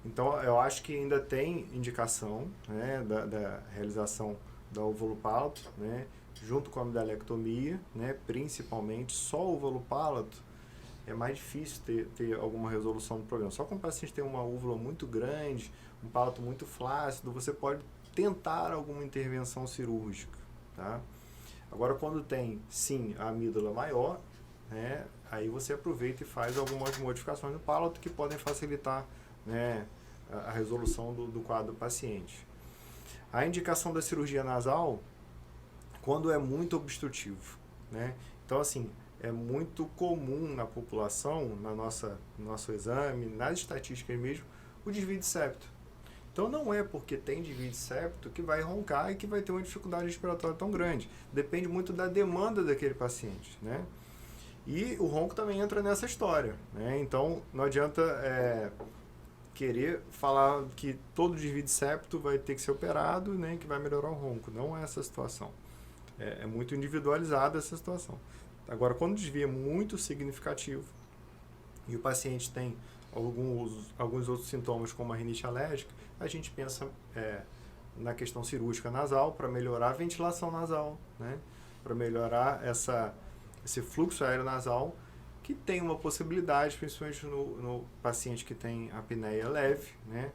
Então, eu acho que ainda tem indicação, né, da realização da ovulo-palato, né, junto com a amidalectomia, né, principalmente. Só o ovulo-palato é mais difícil ter alguma resolução do problema. Só quando o paciente tem uma úvula muito grande, um palato muito flácido, você pode tentar alguma intervenção cirúrgica, tá? Agora, quando tem, sim, a amígdala maior, né, aí você aproveita e faz algumas modificações no palato que podem facilitar, né, a resolução do quadro do paciente. A indicação da cirurgia nasal, quando é muito obstrutivo, né? Então, assim, é muito comum na população, no nosso exame, nas estatísticas mesmo, o desvio de septo. Então, não é porque tem desvio de septo que vai roncar e que vai ter uma dificuldade respiratória tão grande. Depende muito da demanda daquele paciente, né? E o ronco também entra nessa história, né? Então, não adianta querer falar que todo desvio de septo vai ter que ser operado, né, que vai melhorar o ronco. Não é essa situação. É muito individualizada essa situação. Agora, quando o desvio é muito significativo e o paciente tem alguns outros sintomas, como a rinite alérgica, a gente pensa na questão cirúrgica nasal para melhorar a ventilação nasal, né, para melhorar esse fluxo aéreo nasal, que tem uma possibilidade, principalmente no paciente que tem apneia leve, né,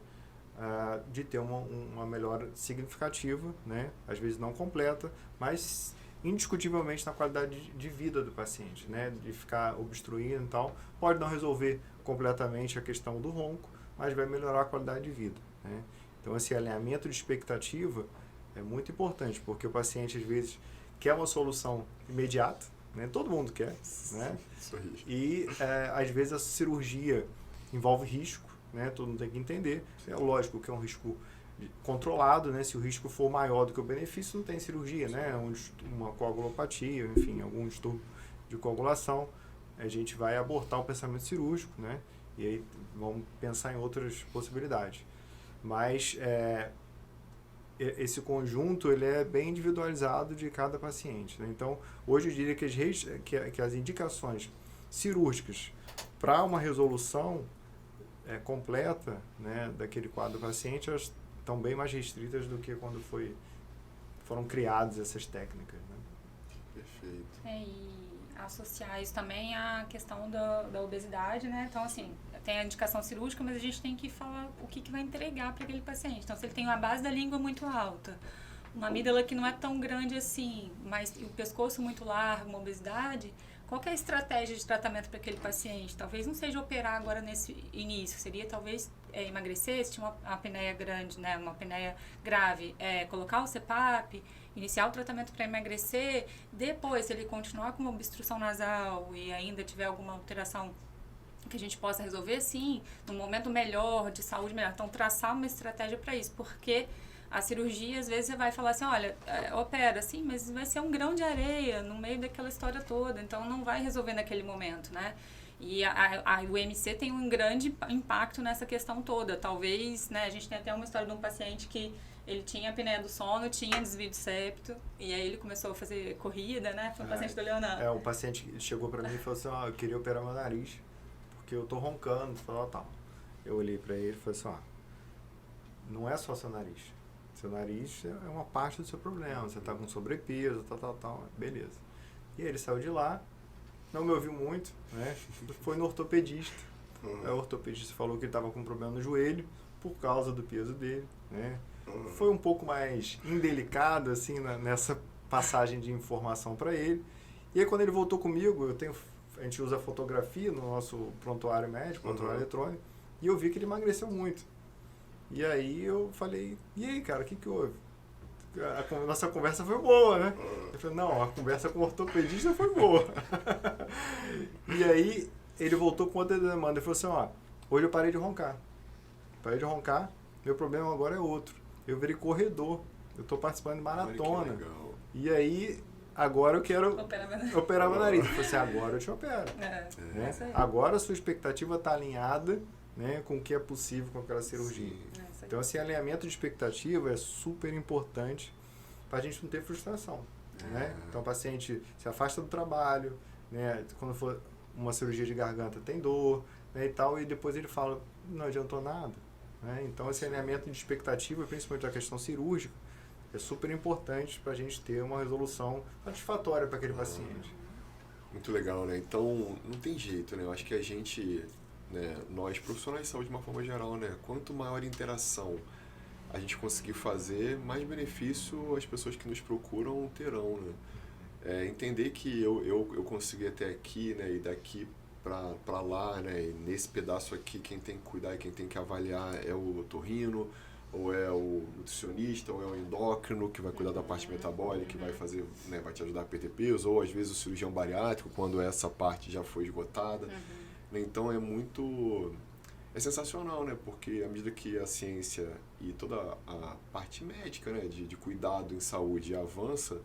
de ter uma melhora significativa, né, às vezes não completa, mas indiscutivelmente na qualidade de vida do paciente, né, de ficar obstruindo e tal. Pode não resolver completamente a questão do ronco, mas vai melhorar a qualidade de vida, né. Então, esse alinhamento de expectativa é muito importante, porque o paciente, às vezes, quer uma solução imediata, né? Todo mundo quer, né? E às vezes a cirurgia envolve risco, né? Todo mundo tem que entender. É lógico que é um risco controlado, né? Se o risco for maior do que o benefício, não tem cirurgia, né? Uma coagulopatia, enfim, algum distúrbio de coagulação, a gente vai abortar o pensamento cirúrgico, né? E aí vamos pensar em outras possibilidades. Mas esse conjunto ele é bem individualizado de cada paciente, né? Então, hoje eu diria que as indicações cirúrgicas para uma resolução completa, né, daquele quadro do paciente, elas estão bem mais restritas do que quando foram criadas essas técnicas, né? Perfeito. E associar isso também à questão da obesidade, né? Então, assim, tem a indicação cirúrgica, mas a gente tem que falar o que vai entregar para aquele paciente. Então, se ele tem uma base da língua muito alta, uma amígdala que não é tão grande assim, mas o pescoço muito largo, uma obesidade, qual que é a estratégia de tratamento para aquele paciente? Talvez não seja operar agora nesse início, seria talvez emagrecer, se tinha uma apneia grande, né, uma apneia grave, colocar o CPAP, iniciar o tratamento para emagrecer, depois, se ele continuar com uma obstrução nasal e ainda tiver alguma alteração que a gente possa resolver, sim, num momento melhor, de saúde melhor. Então, traçar uma estratégia para isso, porque a cirurgia, às vezes, você vai falar assim, olha, opera, sim, mas vai ser um grão de areia no meio daquela história toda, então não vai resolver naquele momento, né? E o MC tem um grande impacto nessa questão toda. Talvez, né, a gente tem até uma história de um paciente que ele tinha apneia do sono, tinha desvio de septo, e aí ele começou a fazer corrida, né? Foi um paciente do Leonardo. O paciente chegou para mim e falou assim, eu queria operar meu nariz, porque eu tô roncando, tal. Eu olhei para ele e falei assim, não é só seu nariz. Seu nariz é uma parte do seu problema, você tá com sobrepeso, tal, beleza. E aí ele saiu de lá, não me ouviu muito, né? Foi no ortopedista. O ortopedista falou que ele estava com um problema no joelho por causa do peso dele, né? Foi um pouco mais indelicado, assim, nessa passagem de informação para ele. E aí, quando ele voltou comigo, a gente usa fotografia no nosso prontuário médico, prontuário eletrônico, e eu vi que ele emagreceu muito. E aí eu falei, e aí, cara, o que houve? A nossa conversa foi boa, né? Eu falei, não, a conversa com o ortopedista foi boa. E aí ele voltou com outra demanda. Ele falou assim, hoje eu parei de roncar. Meu problema agora é outro. Eu virei corredor, eu estou participando de maratona. E aí, agora eu quero operar meu nariz. Eu falei assim, agora eu te opero. Né? Agora a sua expectativa está alinhada, né, com o que é possível com aquela cirurgia. Então, esse alinhamento de expectativa é super importante para a gente não ter frustração. Né? Então, o paciente se afasta do trabalho, né? Quando for uma cirurgia de garganta tem dor, né, e tal, e depois ele fala, não adiantou nada. Né? Então esse alinhamento de expectativa, principalmente da questão cirúrgica, é super importante para a gente ter uma resolução satisfatória para aquele paciente. Muito legal, né? Então, não tem jeito, né? Eu acho que a gente, né, nós profissionais de saúde de uma forma geral, né? Quanto maior interação a gente conseguir fazer, mais benefício as pessoas que nos procuram terão, né? Entender que eu consegui até aqui, né? E daqui para lá, né? E nesse pedaço aqui, quem tem que cuidar e quem tem que avaliar é o otorrino, ou é o nutricionista, ou é o endócrino, que vai cuidar da parte metabólica, que vai fazer, né, vai te ajudar a perder peso, ou às vezes o cirurgião bariátrico, quando essa parte já foi esgotada. Então é sensacional, né? Porque à medida que a ciência e toda a parte médica, né, de cuidado em saúde avança,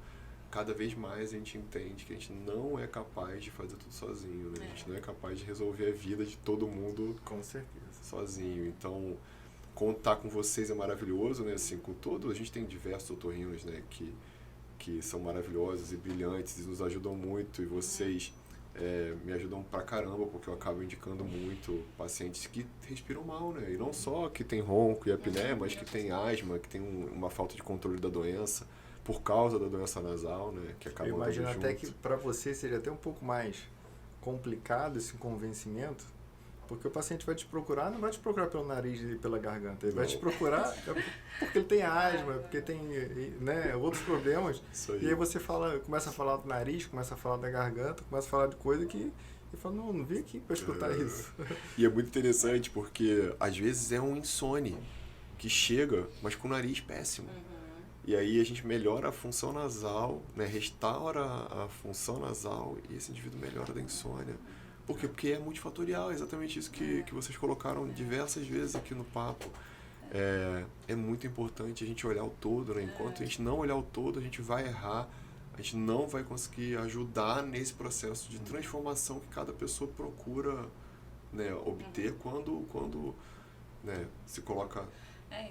cada vez mais a gente entende que a gente não é capaz de fazer tudo sozinho, né? A gente não é capaz de resolver a vida de todo mundo com certeza sozinho. Então, contar com vocês é maravilhoso, né? Assim, com todo, a gente tem diversos otorrinos, né, que são maravilhosos e brilhantes e nos ajudam muito, e vocês me ajudam pra caramba, porque eu acabo indicando muito pacientes que respiram mal, né? E não só que tem ronco e apneia, mas que tem asma, que tem uma falta de controle da doença por causa da doença nasal, né? Que acaba eu imagino junto. até que para você seja até um pouco mais complicado esse convencimento, porque o paciente vai te procurar, não vai te procurar pelo nariz e pela garganta, ele vai te procurar porque ele tem asma, porque tem, né, outros problemas. E aí você começa a falar do nariz, começa a falar da garganta, começa a falar de coisa que ele fala, não vim aqui para escutar isso. E é muito interessante porque às vezes é um insone que chega, mas com o nariz péssimo. E aí a gente melhora a função nasal, né, restaura a função nasal e esse indivíduo melhora da insônia. Por quê? Porque é multifatorial, é exatamente isso que vocês colocaram diversas vezes aqui no papo. É muito importante a gente olhar o todo, né? Enquanto a gente não olhar o todo, a gente vai errar, a gente não vai conseguir ajudar nesse processo de transformação que cada pessoa procura, né, obter quando né, se coloca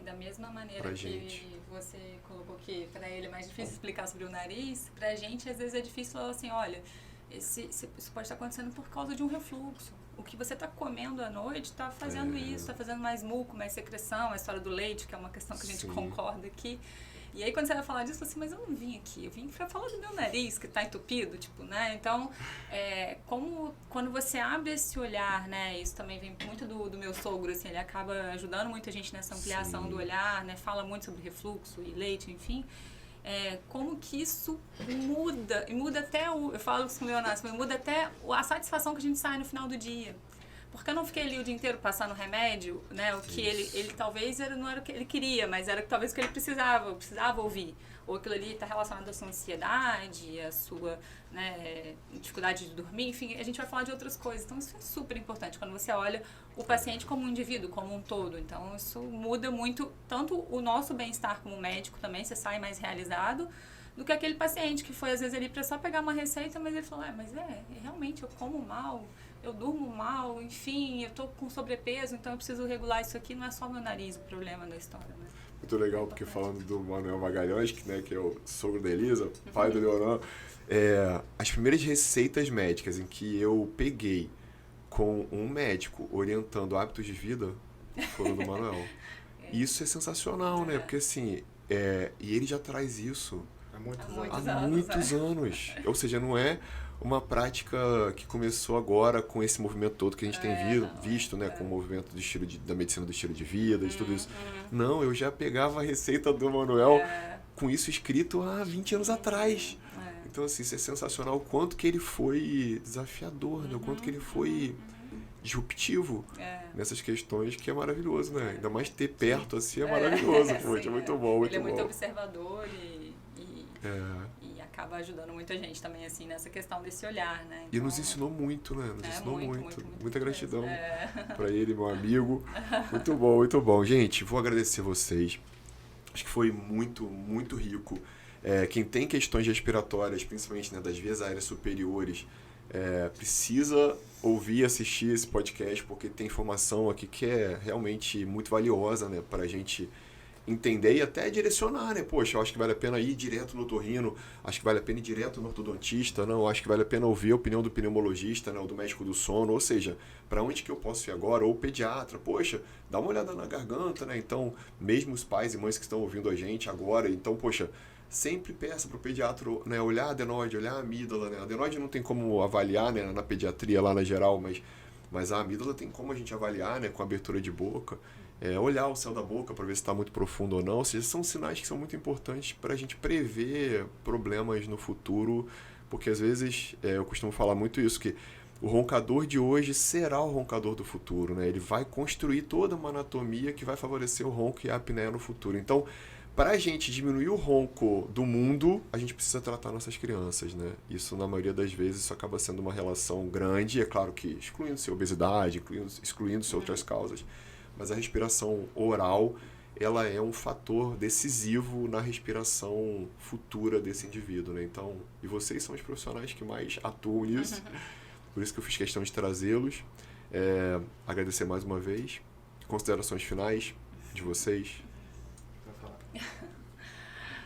da mesma maneira que você colocou que para ele é mais difícil explicar sobre o nariz, para a gente às vezes é difícil falar assim, olha, isso pode estar acontecendo por causa de um refluxo. O que você está comendo à noite está fazendo isso, está fazendo mais muco, mais secreção, a história do leite, que é uma questão que a gente concorda aqui. E aí quando você vai falar disso, assim, mas eu não vim aqui, eu vim para falar do meu nariz, que está entupido, tipo, né? Então, quando você abre esse olhar, né? Isso também vem muito do meu sogro, assim, ele acaba ajudando muita gente nessa ampliação do olhar, né? Fala muito sobre refluxo e leite, enfim. Como que isso muda, e muda até eu falo isso com o Leonardo, mas muda até a satisfação que a gente sai no final do dia. Porque eu não fiquei ali o dia inteiro passando remédio, né? O que ele talvez não era o que ele queria, mas era talvez o que ele precisava ouvir. Ou aquilo ali está relacionado à sua ansiedade, à sua, né, dificuldade de dormir, enfim, a gente vai falar de outras coisas. Então isso é super importante quando você olha o paciente como um indivíduo, como um todo. Então isso muda muito, tanto o nosso bem-estar como médico também, você sai mais realizado, do que aquele paciente que foi às vezes ali para só pegar uma receita, mas ele falou, realmente eu como mal, eu durmo mal, enfim, eu tô com sobrepeso, então eu preciso regular isso aqui, não é só meu nariz o problema da história, né? Muito legal, porque falando do Manuel Magalhães, né, que é o sogro da Elisa, pai do Leonardo, as primeiras receitas médicas em que eu peguei com um médico orientando hábitos de vida foram do Manuel. E isso é sensacional, né? Porque assim, e ele já traz isso há muitos anos. Ou seja, não é uma prática que começou agora com esse movimento todo que a gente tem visto, né, com o movimento da medicina do estilo de vida, de tudo isso. Não, eu já pegava a receita do Manuel com isso escrito há 20 anos atrás. Então, assim, isso é sensacional. O quanto que ele foi desafiador, né? O quanto que ele foi disruptivo nessas questões, que é maravilhoso, né? Ainda mais ter perto, assim, é maravilhoso. Poxa, é muito bom, muito bom. Ele é muito observador e acaba ajudando muita gente também, assim, nessa questão desse olhar, né? Então, e nos ensinou muito, né? Nos ensinou muito. Muita gratidão É. para ele, meu amigo. Muito bom, muito bom. Gente, vou agradecer vocês. Acho que foi muito, muito rico. Quem tem questões respiratórias, principalmente, né, das vias aéreas superiores, precisa ouvir e assistir esse podcast, porque tem informação aqui que é realmente muito valiosa, né, para a gente entender e até direcionar, né? Poxa, eu acho que vale a pena ir direto no otorrino, acho que vale a pena ir direto no ortodontista, não, acho que vale a pena ouvir a opinião do pneumologista, né, ou do médico do sono, ou seja, para onde que eu posso ir agora, ou o pediatra, poxa, dá uma olhada na garganta, né? Então, mesmo os pais e mães que estão ouvindo a gente agora, então, poxa, sempre peça para o pediatra, né, olhar a adenoide, olhar a amígdala, né? A adenoide não tem como avaliar, né, na pediatria lá na geral, mas a amígdala tem como a gente avaliar, né, com abertura de boca. Olhar o céu da boca para ver se está muito profundo ou não. Ou seja, são sinais que são muito importantes para a gente prever problemas no futuro, porque às vezes eu costumo falar muito isso, que o roncador de hoje será o roncador do futuro, né? Ele vai construir toda uma anatomia que vai favorecer o ronco e a apneia no futuro. Então, para a gente diminuir o ronco do mundo, a gente precisa tratar nossas crianças, né? Isso, na maioria das vezes, isso acaba sendo uma relação grande, é claro que excluindo-se a obesidade, excluindo-se outras causas, mas a respiração oral, ela é um fator decisivo na respiração futura desse indivíduo, né? Então, e vocês são os profissionais que mais atuam nisso, por isso que eu fiz questão de trazê-los. Agradecer mais uma vez. Considerações finais de vocês?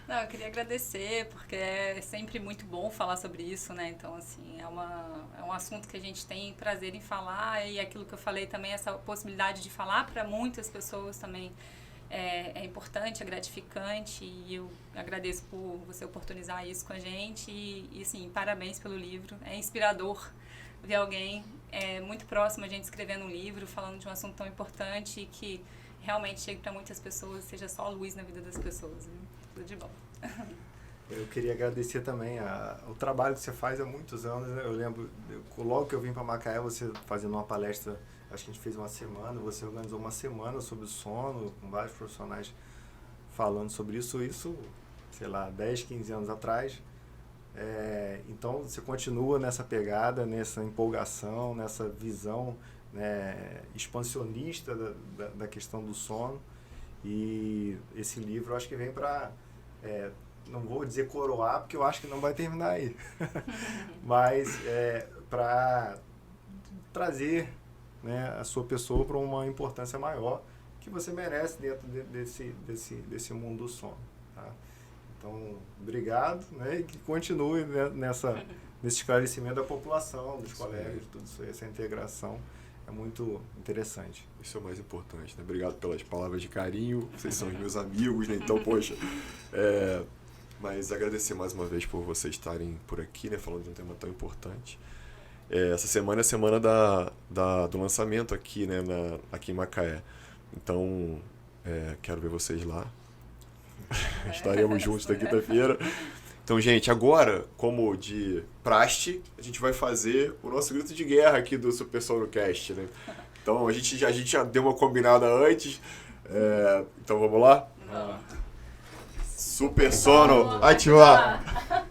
Não, eu queria agradecer, porque é sempre muito bom falar sobre isso, né? Então, assim, é um assunto que a gente tem prazer em falar, e aquilo que eu falei também, essa possibilidade de falar para muitas pessoas também é importante, é gratificante, e eu agradeço por você oportunizar isso com a gente, e assim, parabéns pelo livro, é inspirador ver alguém muito próximo a gente escrevendo um livro, falando de um assunto tão importante e que realmente chegue para muitas pessoas, seja só luz na vida das pessoas, né? Tudo de bom. Eu queria agradecer também o trabalho que você faz há muitos anos, né? Eu lembro, logo que eu vim para Macaé, você fazendo uma palestra, acho que a gente fez uma semana, você organizou uma semana sobre o sono, com vários profissionais falando sobre isso, sei lá, 10, 15 anos atrás. Então, você continua nessa pegada, nessa empolgação, nessa visão, né, expansionista da questão do sono. E esse livro, eu acho que vem para, não vou dizer coroar, porque eu acho que não vai terminar aí, mas para trazer, né, a sua pessoa para uma importância maior que você merece dentro desse mundo do sono. Tá? Então, obrigado, né, e que continue, né, nesse esclarecimento da população, dos colegas, tudo isso, essa integração é muito interessante. Isso é o mais importante, né? Obrigado pelas palavras de carinho, vocês são os meus amigos, né? Então, poxa, mas agradecer mais uma vez por vocês estarem por aqui, né, falando de um tema tão importante. Essa semana é a semana do lançamento aqui, né, aqui em Macaé. Então, quero ver vocês lá. Estaremos juntos na quinta-feira. Então, gente, agora, como de praxe, a gente vai fazer o nosso grito de guerra aqui do Super Sonocast, né? Então, a gente já deu uma combinada antes. Então, vamos lá? Vamos. Super Sono, ativar!